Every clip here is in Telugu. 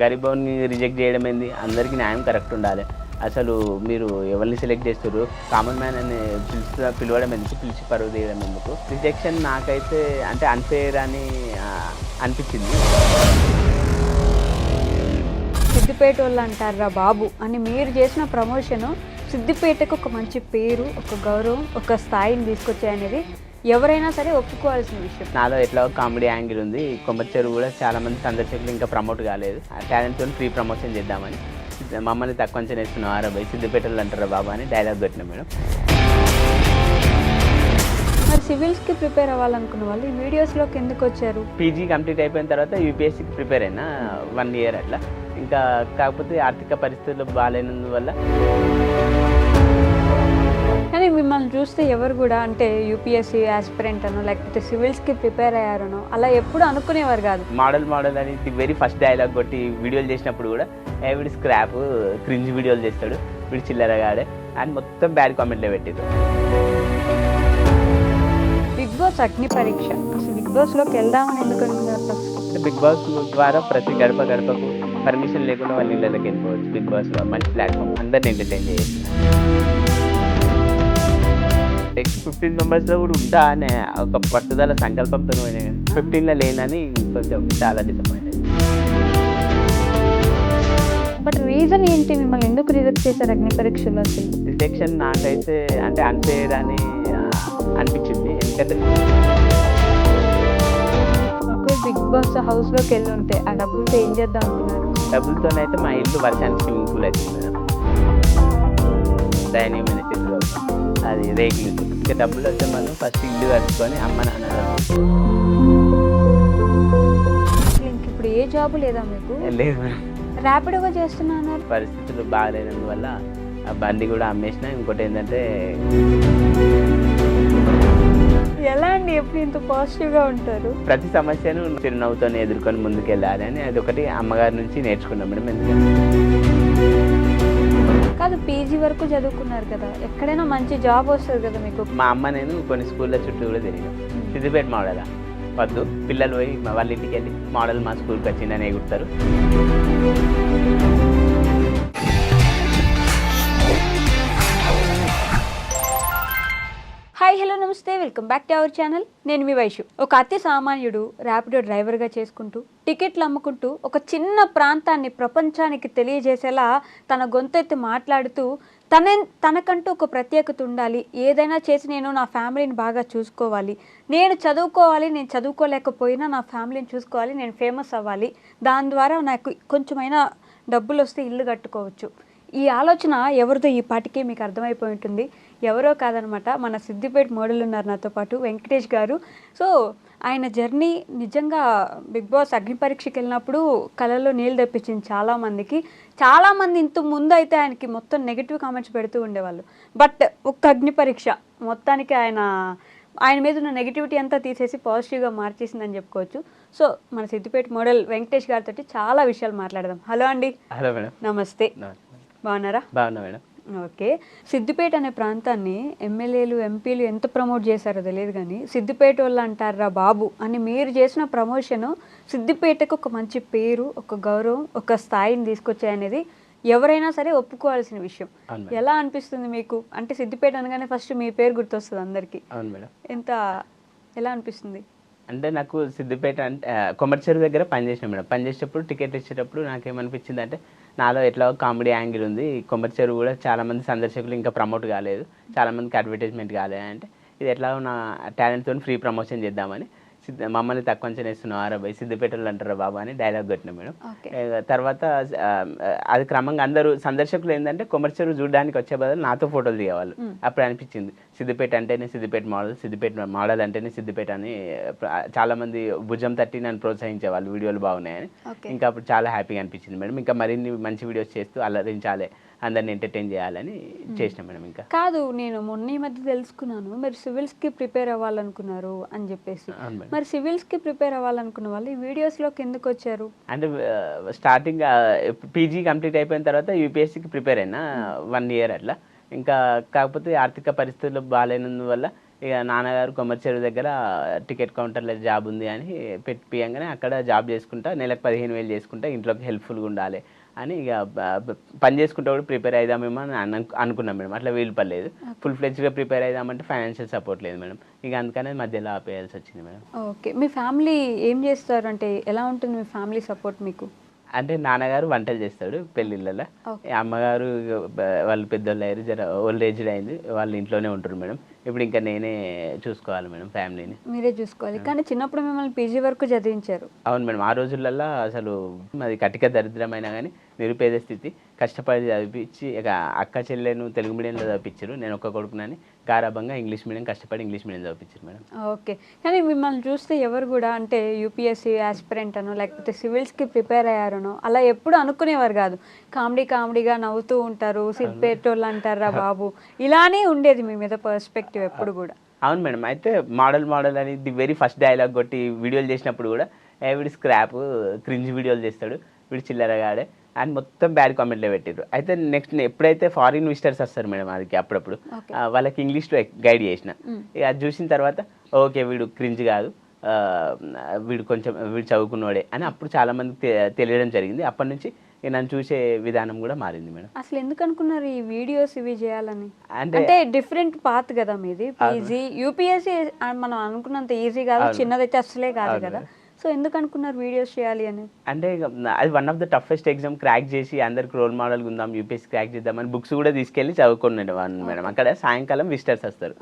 గరీబోని రిజెక్ట్ చేయడం ఏంది? అందరికీ న్యాయం కరెక్ట్ ఉండాలి. అసలు మీరు ఎవరిని సెలెక్ట్ చేస్తారు? కామన్ మ్యాన్ అని పిలవడం ఎందుకు? పిలిచి పరువు తీయడం ఎందుకు? రిజెక్షన్ నాకైతే అంటే అన్ఫేర్ అని అనిపించింది. సిద్దిపేట వాళ్ళు అంటారా బాబు అని మీరు చేసిన ప్రమోషను సిద్దిపేటకు ఒక మంచి పేరు, ఒక గౌరవం, ఒక స్థాయిని తీసుకొచ్చాయనేది ఎవరైనా సరే ఒప్పుకోవాల్సిన విషయం. నాలో ఎట్లా కామెడీ యాంగిల్ ఉంది. కొమ్మచ్చేరు కూడా చాలా మంది సందర్శకులు ఇంకా ప్రమోట్ కాలేదు. టాలెంట్తో ఫ్రీ ప్రమోషన్ చేద్దామని మమ్మల్ని తక్కువ అంచనా వేస్తున్నాం. ఆరాబాయ్ సిద్దిపేటలో అంటారా బాబా అని డైలాగ్ పెట్టినాం మేడం. మరి సివిల్స్కి ప్రిపేర్ అవ్వాలనుకున్న వాళ్ళు ఈ వీడియోస్లోకి ఎందుకు వచ్చారు? పీజీ కంప్లీట్ అయిపోయిన తర్వాత యూపీఎస్సీకి ప్రిపేర్ అయినా 1 ఇయర్ అట్లా. ఇంకా కాకపోతే ఆర్థిక పరిస్థితులు బాగాలేనందువల్ల. కానీ మిమ్మల్ని చూస్తే ఎవరు కూడా అంటే యూపీఎస్సీ ఆస్పిరెంట్ అనో లేకపోతే సివిల్స్కి ప్రిపేర్ అయ్యారనో అలా ఎప్పుడు అనుకునేవారు కాదు. మోడల్ అని వెరీ ఫస్ట్ డైలాగ్ కొట్టి వీడియోలు చేసినప్పుడు కూడా వీడి స్క్రాప్ క్రింజ్ వీడియోలు చేస్తాడు, వీడు చిల్లరగాడే అని మొత్తం బ్యాడ్ కామెంట్లే పెట్టారు. బిగ్ బాస్ అగ్ని పరీక్ష, అసలు బిగ్ బాస్లోకి వెళ్దామని ఎందుకు అనుకున్నారు ఫస్ట్? బిగ్ బాస్ ద్వారా ప్రతి గడపకు పర్మిషన్ లేకుండా వాళ్ళ ఇళ్ళకి వెళ్ళిపోవచ్చు. బిగ్ బాస్లో మంచి ప్లాట్ఫామ్, అందరిని ఎంటర్టైన్ చేయొచ్చు. నెక్స్ట్ 15 మెంబర్స్లో కూడా ఉంటా అనే ఒక పట్టుదల సంకల్పంతో 15లో లేనని కొంచెం చాలా డిసప్పాయింట్ అయింది. బట్ రీజన్ ఏంటి, మిమ్మల్ని ఎందుకు రిజెక్ట్ చేశారు అగ్ని పరీక్షలో? అసలు రిజెక్షన్ నాకైతే అంటే అన్ఫేర్ అని అనిపించింది. ఎందుకంటే బిగ్ బాస్ హౌస్లోకి వెళ్ళి ఉంటే ఆ డబ్బులతో ఏం చేద్దాం అనుకున్నారు? డబ్బులతోనైతే మా ఇల్లు వర్షానికి స్విమ్మింగ్ పూల్ అవుతుంది మేడం. దయనీయమైన స్థితిలో అది రేకులు. ఇంకా డబ్బులు వస్తే మనం ఫస్ట్ ఇల్లు కట్టుకొని అమ్మ నాన్న. ఇంక ఇప్పుడు ఏ జాబ్ లేదా మీకు? లేదు మేడం. ర్యాపిడోగా చేస్తున్నాను. పరిస్థితులు బాగాలేనందువల్ల ఆ బండి కూడా అమ్మేసిన. ఇంకోటి ఏంటంటే ఎలా అండి ఎప్పుడు ఇంత పాజిటివ్గా ఉంటారు? ప్రతి సమస్యను చిరునవ్వుతో ఎదుర్కొని ముందుకెళ్ళాలి అని అది ఒకటి అమ్మగారి నుంచి నేర్చుకున్నాం మేడం. ఎందుకంటే కాదు, పీజీ వరకు చదువుకున్నారు కదా, ఎక్కడైనా మంచి జాబ్ వస్తుంది కదా మీకు. మా అమ్మ నేను కొన్ని స్కూళ్ళ చుట్టూ కూడా తిరిగాం. సిద్దిపేట మోడలా వద్దు, పిల్లలు పోయి వాళ్ళ ఇంటికి వెళ్ళి మోడల్ మా స్కూల్కి వచ్చిందని ఎగురుతారు. హాయ్ హలో నమస్తే, welcome back to our channel. నేను మీ వైషు. ఒక అతి సామాన్యుడు ర్యాపిడో డ్రైవర్గా చేసుకుంటూ టికెట్లు అమ్ముకుంటూ ఒక చిన్న ప్రాంతాన్ని ప్రపంచానికి తెలియజేసేలా తన గొంతెత్తి మాట్లాడుతూ తనకంటూ ఒక ప్రత్యేకత ఉండాలి, ఏదైనా చేసి నేను నా ఫ్యామిలీని బాగా చూసుకోవాలి, నేను చదువుకోవాలి, నేను చదువుకోలేకపోయినా నా ఫ్యామిలీని చూసుకోవాలి, నేను ఫేమస్ అవ్వాలి, దాని ద్వారా నాకు కొంచెమైనా డబ్బులు వస్తే ఇల్లు కట్టుకోవచ్చు. ఈ ఆలోచన ఎవరిదో ఈ పాటికే మీకు అర్థమైపోయి ఉంటుంది. ఎవరో కాదనమాట, మన సిద్దిపేట మోడల్ ఉన్నారు నాతో పాటు, వెంకటేష్ గారు. సో ఆయన జర్నీ నిజంగా బిగ్ బాస్ అగ్ని పరీక్షకి వెళ్ళినప్పుడు కళ్ళల్లో నీళ్ళు తెప్పించింది చాలామంది. ఇంత ముందు అయితే ఆయనకి మొత్తం నెగిటివ్ కామెంట్స్ పెడుతూ ఉండేవాళ్ళు. బట్ ఒక్క అగ్ని పరీక్ష మొత్తానికి ఆయన మీద ఉన్న నెగిటివిటీ అంతా తీసేసి పాజిటివ్గా మార్చేసిందని చెప్పుకోవచ్చు. సో మన సిద్దిపేట మోడల్ వెంకటేష్ గారితో చాలా విషయాలు మాట్లాడదాం. హలో అండి. Hello madam. నమస్తే. బాగున్నారా? బాగున్నా మేడం. ఓకే, సిద్దిపేట అనే ప్రాంతాన్ని ఎమ్మెల్యేలు ఎంపీలు ఎంత ప్రమోట్ చేశారో తెలియదు కానీ సిద్దిపేట వాళ్ళు అంటారా బాబు అని మీరు చేసిన ప్రమోషను సిద్దిపేటకు ఒక మంచి పేరు, ఒక గౌరవం, ఒక స్థాయిని తీసుకొచ్చాయనేది ఎవరైనా సరే ఒప్పుకోవాల్సిన విషయం. ఎలా అనిపిస్తుంది మీకు? అంటే సిద్దిపేట అనగానే ఫస్ట్ మీ పేరు గుర్తొస్తుంది అందరికీ. అవును మేడం. ఎలా అనిపిస్తుంది? అంటే నాకు సిద్దిపేట అంటే కొమ్మచ్చేరు దగ్గర పనిచేసిన మేడం. పనిచేసేటప్పుడు టికెట్ ఇచ్చేటప్పుడు నాకేమనిపించింది అంటే నాలో ఎట్లా కామెడీ యాంగిల్ ఉంది. కొమ్మచ్చేరు కూడా చాలామంది సందర్శకులు ఇంకా ప్రమోట్ కాలేదు, చాలామందికి అడ్వర్టైజ్మెంట్ కాలేదు. అంటే ఇది ఎట్లా నా టాలెంట్తో ఫ్రీ ప్రమోషన్ చేద్దామని మమ్మల్ని తక్కువ అంచనా వేస్తున్నాం. ఆరాబాయ్ సిద్దిపేటలో అంటారా బాబా అని డైలాగ్ కొట్టినా మేడం. తర్వాత అది క్రమంగా అందరూ సందర్శకులు ఏంటంటే కొమ్మచ్చేరు చూడడానికి వచ్చే బదులు నాతో ఫోటోలు దిగేవాళ్ళు. అప్పుడు అనిపించింది సిద్దిపేట అంటేనే సిద్దిపేట మోడల్ అంటేనే సిద్దిపేట అని చాలామంది భుజం తట్టి నన్ను ప్రోత్సహించేవాళ్ళు, వీడియోలు బాగున్నాయని. ఇంకా అప్పుడు చాలా హ్యాపీగా అనిపించింది మేడం. ఇంకా మరిన్ని మంచి వీడియోస్ చేస్తూ అల్లరించాలి, అందరిని ఎంటర్టైన్ చేయాలని చేసిన మేడం. ఇంకా కాదు, నేను మొన్న ఈ మధ్య తెలుసుకున్నాను మీరు సివిల్స్కి ప్రిపేర్ అవ్వాలనుకున్నారు అని చెప్పేసి. మరి సివిల్స్కి ప్రిపేర్ అవ్వాలనుకున్న వాళ్ళు ఈ వీడియోస్లోకి ఎందుకు వచ్చారు? అంటే స్టార్టింగ్ పీజీ కంప్లీట్ అయిపోయిన తర్వాత యూపీఎస్సీకి ప్రిపేర్ అయినా 1 ఇయర్ అట్లా. ఇంకా కాకపోతే ఆర్థిక పరిస్థితులు బాగాలేనందువల్ల ఇక నాన్నగారు కొమర్చెరు దగ్గర టికెట్ కౌంటర్లో జాబ్ ఉంది అని పెట్టియంగానే అక్కడ జాబ్ చేసుకుంటా నెలకు 15,000 చేసుకుంటా ఇంట్లోకి హెల్ప్ఫుల్గా ఉండాలి అని ఇక పని చేసుకుంటూ కూడా ప్రిపేర్ అవుదామేమో అని అనుకున్నాం మేడం. అట్లా వీలు పడలేదు. ఫుల్ ఫ్లెడ్జ్గా ప్రిపేర్ అవుదామంటే ఫైనాన్షియల్ సపోర్ట్ లేదు మేడం. ఇక అందుకనే మధ్యలో ఆపేయాల్సి వచ్చింది మేడం. ఓకే. మీ ఫ్యామిలీ ఏం చేస్తారు? అంటే ఎలా ఉంటుంది మీ ఫ్యామిలీ సపోర్ట్ మీకు? అంటే నాన్నగారు వంటలు చేస్తాడు పెళ్ళిళ్ళలో. అమ్మగారు వాళ్ళు పెద్దోళ్ళు అయ్యారు, జర ఓల్డ్ ఏజ్డ్ అయింది, వాళ్ళు ఇంట్లోనే ఉంటారు మేడం. ఇప్పుడు ఇంకా నేనే చూసుకోవాలి మేడం ఫ్యామిలీని. మీరే చూసుకోవాలి. కానీ చిన్నప్పుడు మిమ్మల్ని పీజీ వరకు చదివించారు. అవును మేడం. ఆ రోజులల్లో అసలు మాది కటిక దరిద్రమైనా కానీ నిరుపేద స్థితి, కష్టపడి చదివించి ఇక అక్క చెల్లెను తెలుగు మీడియంలో చదివించారు. నేను ఒక్క కొడుకునని గారాబంగా ఇంగ్లీష్ మీడియం కష్టపడి ఇంగ్లీష్ మీడియం చదివించారు మేడం. ఓకే. కానీ మిమ్మల్ని చూస్తే ఎవరు కూడా అంటే యూపీఎస్సీ ఆస్పిరెంట్ అనో లేకపోతే సివిల్స్కి ప్రిపేర్ అయ్యారనో అలా ఎప్పుడు అనుకునేవారు కాదు. కామెడీగా నవ్వుతూ ఉంటారు, సిద్ధేటోళ్ళు అంటారా బాబు, ఇలానే ఉండేది మీ మీద పర్స్పెక్టివ్ ఎప్పుడు కూడా. అవును మేడం. అయితే మోడల్ అని ది వెరీ ఫస్ట్ డైలాగ్ కొట్టి వీడియోలు చేసినప్పుడు కూడా వీడి స్క్రాప్ క్రింజ్ వీడియోలు చేస్తాడు, వీడు చిల్లరగాడే అని మొత్తం బ్యాడ్ కామెంట్లే పెట్టారు. అయితే నెక్స్ట్ ఎప్పుడైతే ఫారిన్ విజిటర్స్ వస్తారు మేడం అది అప్పుడప్పుడు వాళ్ళకి ఇంగ్లీష్లో గైడ్ చేసిన, ఇక అది చూసిన తర్వాత ఓకే వీడు క్రింజ్ కాదు, వీడు చదువుకున్నవాడే అని అప్పుడు చాలామందికి తెలియడం జరిగింది. అప్పటి నుంచి నన్ను చూసే విధానం కూడా మారింది మేడం. అసలు ఎందుకు అనుకున్నారు ఈ వీడియోస్ ఇవి చేయాలని? అంటే డిఫరెంట్ పాత్ కదా మీది. పీజీ యూపీఎస్సీ మనం అనుకున్నంత ఈజీ కాదు, చిన్నదైతే అసలే కాదు కదా. సో ఎందుకు అనుకున్నారు వీడియోస్ చేయాలి అని? అంటే అది one of the toughest exam crack చేసి అందరికి రోల్ మోడల్గా ఉందాం, యూపీఎస్సీ క్రాక్ చేద్దామని బుక్స్ కూడా తీసుకెళ్ళి చదువుకున్నాడు మేడం. అక్కడ సాయంకాలం విజిటర్స్ వస్తారు,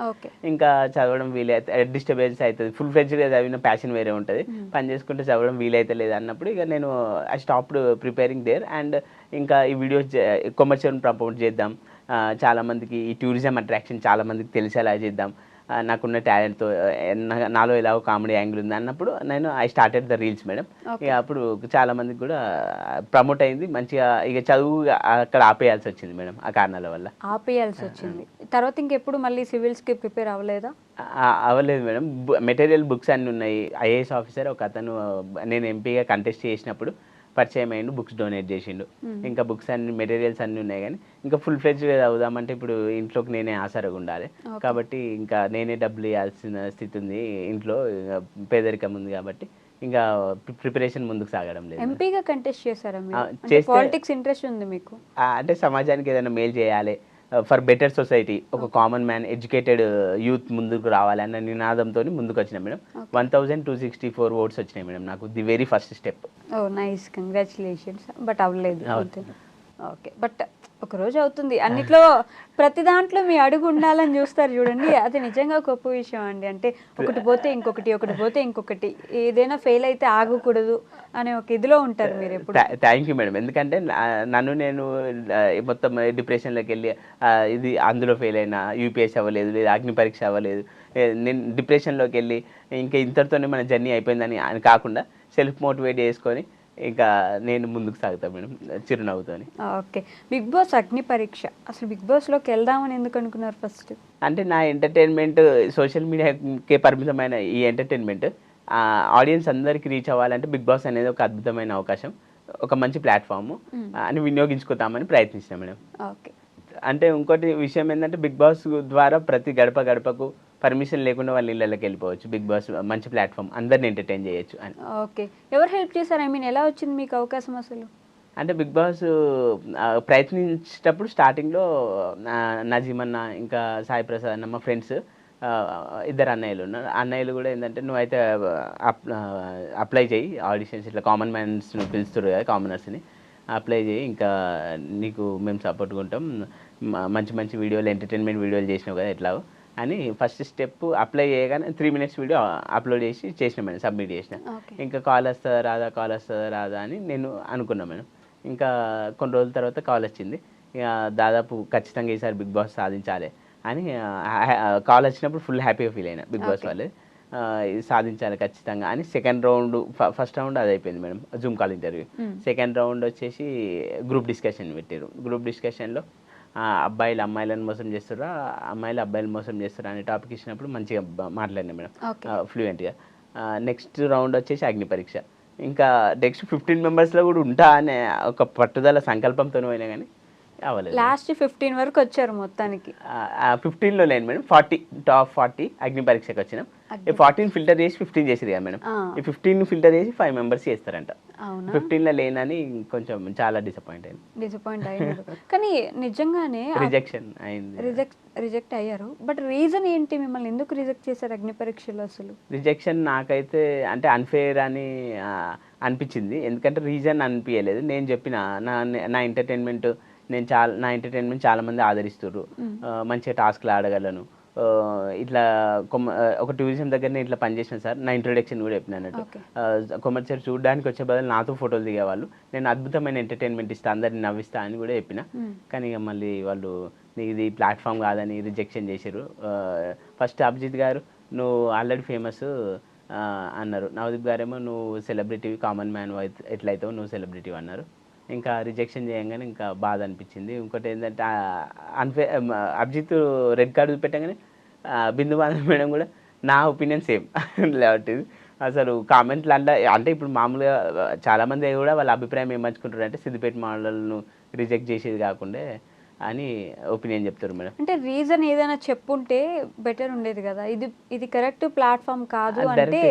ఇంకా చదవడం వీలైతే డిస్టర్బెన్స్ అవుతుంది. ఫుల్ ఫ్లెడ్జ్గా చదివిన ప్యాషన్ వేరే ఉంటుంది, పని చేసుకుంటే చదవడం వీలైతే లేదు అన్నప్పుడు ఇక నేను I stopped preparing there. And ఇంకా ఈ వీడియోస్ కొమర్షియల్ ప్రమోట్ చేద్దాం, చాలామందికి ఈ టూరిజం అట్రాక్షన్ చాలామందికి తెలిసేలా చేద్దాం, నాకున్న టాలెంట్తో నాలో ఎలాగో కామెడీ యాంగిల్ ఉంది అన్నప్పుడు నేను I started the reels madam. ఇక అప్పుడు చాలా మందికి కూడా ప్రమోట్ అయింది మంచిగా. ఇక చదువు అక్కడ ఆపేయాల్సి వచ్చింది మేడం ఆ కారణాల వల్ల. ఆపేయాల్సి వచ్చింది. తర్వాత ఇంకెప్పుడు మళ్ళీ సివిల్స్కి ప్రిపేర్ అవ్వలేదా? అవ్వలేదు మేడం. మెటీరియల్ బుక్స్ అన్నీ ఉన్నాయి. ఐఏఎస్ ఆఫీసర్ ఒక అతను నేను ఎంపీగా కంటెస్ట్ చేసినప్పుడు పరిచయం అయ్యిండు, బుక్స్ డొనేట్ చేసిండు. ఇంకా బుక్స్ అన్ని మెటీరియల్స్ అన్నీ ఉన్నాయి కానీ ఇంకా ఫుల్ ఫ్లెడ్జ్గా చదువుదామంటే ఇప్పుడు ఇంట్లోకి నేనే ఆసరగా ఉండాలి కాబట్టి ఇంకా నేనే డబ్బులు ఇవ్వాల్సిన స్థితి ఉంది ఇంట్లో, పేదరికం ఉంది కాబట్టి ఇంకా ప్రిపరేషన్ ముందుకు సాగడం లేదు. ఎంపీగా కంటెస్ట్ చేశారా? పాలిటిక్స్ ఇంట్రెస్ట్ ఉంది మీకు? అంటే సమాజానికి ఏదైనా మేలు చేయాలి, ఫర్ బెటర్ సొసైటీ, ఒక కామన్ మ్యాన్ ఎడ్యుకేటెడ్ యూత్ ముందుకు రావాలి అన్న నినాదంతో ముందుకు వచ్చిన మేడం. 1264 ఓట్స్ వచ్చినాయి మేడం నాకు, the very first step. Oh nice, congratulations. But అవ్వలేదు. ఓకే, బట్ ఒక రోజు అవుతుంది. అన్నిట్లో ప్రతి దాంట్లో మీ అడుగు ఉండాలని చూస్తారు చూడండి, అది నిజంగా గొప్ప విషయం అండి. అంటే ఒకటి పోతే ఇంకొకటి, ఒకటి పోతే ఇంకొకటి, ఏదైనా ఫెయిల్ అయితే ఆగకూడదు అనే ఒక ఇదిలో ఉంటారు మీరు ఎప్పుడు. Thank you madam. ఎందుకంటే నన్ను నేను మొత్తం డిప్రెషన్లోకి వెళ్ళి ఇది అందులో ఫెయిల్ అయినా, యూపీఎస్సీ అవ్వలేదు, లేదా అగ్ని పరీక్ష అవ్వలేదు, నేను డిప్రెషన్లోకి వెళ్ళి ఇంకా ఇంతటితోనే మన జర్నీ అయిపోయిందని అని కాకుండా సెల్ఫ్ మోటివేట్ చేసుకొని ఇంకా నేను ముందుకు సాగుతాను మేడం చిరునవ్వుతోని. ఓకే, బిగ్ బాస్ అగ్ని పరీక్ష, అసలు బిగ్ బాస్లోకి వెళ్దామని ఎందుకు అనుకున్నారు ఫస్ట్? అంటే నా ఎంటర్టైన్మెంట్ సోషల్ మీడియాకే పరిమితమైన ఈ ఎంటర్టైన్మెంట్ ఆడియన్స్ అందరికీ రీచ్ అవ్వాలంటే బిగ్ బాస్ అనేది ఒక అద్భుతమైన అవకాశం, ఒక మంచి ప్లాట్ఫామ్ అని వినియోగించుకుంటామని ప్రయత్నిస్తాం మేడం. ఓకే. అంటే ఇంకోటి విషయం ఏంటంటే బిగ్ బాస్ ద్వారా ప్రతి గడప గడపకు పర్మిషన్ లేకుండా వాళ్ళ ఇళ్ళకి వెళ్ళిపోవచ్చు. బిగ్ బాస్ మంచి ప్లాట్ఫామ్, అందరిని ఎంటర్టైన్ చేయొచ్చు అని. ఓకే, ఎవరు హెల్ప్ చేశారు? ఐ మీన్ ఎలా వచ్చింది మీకు అవకాశం అసలు? అంటే బిగ్ బాస్ ప్రయత్నించేటప్పుడు స్టార్టింగ్లో నజీమన్న ఇంకా సాయి ప్రసాద్ అన్న మా ఫ్రెండ్స్ ఇద్దరు అన్నయ్యలు ఉన్నారు. అన్నయ్యలు కూడా ఏంటంటే నువ్వైతే అప్లై చేయి ఆడిషన్స్, ఇట్లా కామన్ మ్యాన్స్ని పిలుస్తారు కదా, కామనర్స్ని అప్లై చేయి, ఇంకా నీకు మేము సపోర్ట్గా ఉంటాం, మంచి మంచి వీడియోలు ఎంటర్టైన్మెంట్ వీడియోలు చేసినావు కదా ఎట్లాగో అని ఫస్ట్ స్టెప్ అప్లై చేయగానే 3 minutes వీడియో అప్లోడ్ చేసిన మేడం, సబ్మిట్ చేసిన. ఇంకా కాల్ వస్తుందా రాదా అని నేను అనుకున్నాను మేడం. ఇంకా కొన్ని రోజుల తర్వాత కాల్ వచ్చింది. ఇక దాదాపు ఖచ్చితంగా ఈసారి బిగ్ బాస్ సాధించాలి అని కాల్ వచ్చినప్పుడు ఫుల్ హ్యాపీగా ఫీల్ అయినా. బిగ్ బాస్ వాళ్ళే సాధించాలి ఖచ్చితంగా అని. సెకండ్ రౌండ్, ఫస్ట్ రౌండ్ అది అయిపోయింది madam, Zoom call interview. Second round వచ్చేసి గ్రూప్ డిస్కషన్ పెట్టారు. గ్రూప్ డిస్కషన్లో అబ్బాయిలు అమ్మాయిలను మోసం చేస్తారా, అమ్మాయిలు అబ్బాయిలు మోసం చేస్తారా అనే టాపిక్ ఇచ్చినప్పుడు మంచిగా మాట్లాడినా మేడం ఫ్లూయెంట్గా. నెక్స్ట్ రౌండ్ వచ్చేసి అగ్ని పరీక్ష. ఇంకా నెక్స్ట్ 15 members కూడా ఉంటా అనే ఒక పట్టుదల సంకల్పంతో పోయినా కానీ అవ్వలేదు. లాస్ట్ 15 వరకు వచ్చారు మొత్తానికి. 15లో లేను మేడం, 40 టాప్ 40 అగ్ని పరీక్షకి వచ్చినాం. ఈ 14 ఫిల్టర్ చేసి 15 చేసిరు కదా మేడం, ఈ 15 ఫిల్టర్ చేసి 5 మెంబర్స్ చేస్తారంట. అవునా? 15లో లేనని కొంచెం చాలా డిసప్పాయింట్ అయింది. డిసప్పాయింట్ అయ్యారు. కానీ నిజంగానే రిజెక్షన్ అయింది. రిజెక్ట్ అయ్యారు. బట్ రీజన్ ఏంటి, మిమ్మల్ని ఎందుకు రిజెక్ట్ చేశారు అగ్ని పరీక్షలో అసలు? రిజెక్షన్ నాకైతే అంటే అన్ఫేర్ అని అనిపించింది. ఎందుకంటే రీజన్ అనిపించలేదు. నేను చెప్పిన నా ఎంటర్టైన్మెంట్ నా ఎంటర్టైన్మెంట్ చాలా మంది ఆదరిస్తుర్రు. మంచిగా టాస్క్లు ఆడగలను. ఇట్లా ఒక టూరిజం దగ్గరనే ఇట్లా పనిచేసిన సార్, నా ఇంట్రొడక్షన్ కూడా చెప్పిన అన్నట్టు. కొమర్షియల్ చూడడానికి వచ్చే బదులు నాతో ఫోటోలు దిగేవాళ్ళు, నేను అద్భుతమైన ఎంటర్టైన్మెంట్ ఇస్తా, అందరిని నవ్విస్తా అని కూడా చెప్పిన. కానీ ఇక మళ్ళీ వాళ్ళు ఇది ప్లాట్ఫామ్ కాదని రిజెక్షన్ చేశారు. ఫస్ట్ అభిజిత్ గారు నువ్వు ఆల్రెడీ ఫేమస్ అన్నారు. నవదీప్ గారేమో నువ్వు సెలబ్రిటీ, కామన్ మ్యాన్ ఎట్లయితావు, నువ్వు సెలబ్రిటీ అన్నారు. ఇంకా రిజెక్షన్ చేయగానే ఇంకా బాధ అనిపించింది. ఇంకోటి ఏంటంటే అభిజిత్ రెడ్ కార్డు పెట్టగానే బిందు బాధ మేడం కూడా నా ఒపీనియన్ సేమ్ లేకపోతే అసలు కామెంట్లు అంటే ఇప్పుడు మామూలుగా చాలామంది కూడా వాళ్ళ అభిప్రాయం ఏమర్చుకుంటారు అంటే సిద్దిపేట మోడల్ను రిజెక్ట్ చేసేది కాకుండా అని ఒపీనియన్ చెప్తారు మేడం. అంటే రీజన్ ఏదైనా చెప్పుంటే బెటర్ ఉండేది కదా. ఇది కరెక్ట్ ప్లాట్ఫామ్ కాదు అంటే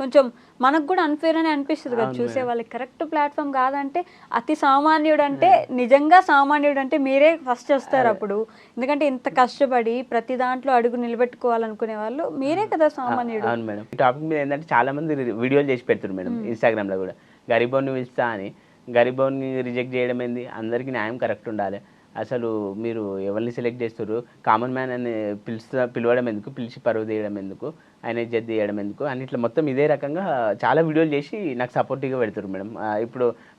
కొంచెం మనకు కూడా అన్ఫేర్ అని అనిపిస్తుంది కదా చూసే వాళ్ళకి. కరెక్ట్ ప్లాట్ఫామ్ కాదంటే అతి సామాన్యుడు అంటే నిజంగా సామాన్యుడు అంటే మీరే ఫస్ట్ వస్తారు అప్పుడు. ఎందుకంటే ఇంత కష్టపడి ప్రతి దాంట్లో అడుగు నిలబెట్టుకోవాలనుకునే వాళ్ళు మీరే కదా సామాన్యుడు. అవును మేడం. ఈ టాపిక్ మీద ఏంటంటే చాలా మంది వీడియోలు చేసి పెడుతున్నారు మేడం ఇన్స్టాగ్రామ్లో కూడా. గరీబోన్ని పిలుస్తా అని, గరీబోన్ని రిజెక్ట్ చేయడం ఏంది? అందరికీ న్యాయం కరెక్ట్ ఉండాలి. అసలు మీరు ఎవరిని సెలెక్ట్ చేస్తారు? కామన్ మ్యాన్ అని పిలవడం ఎందుకు, పిలిచి పరువు తీయడం ఎందుకు, ఆయన ఇజ్జత్ తీయడం ఎందుకు అని ఇట్లా మొత్తం ఇదే రకంగా చాలా వీడియోలు చేసి నాకు సపోర్టివ్గా పెడతారు మేడం.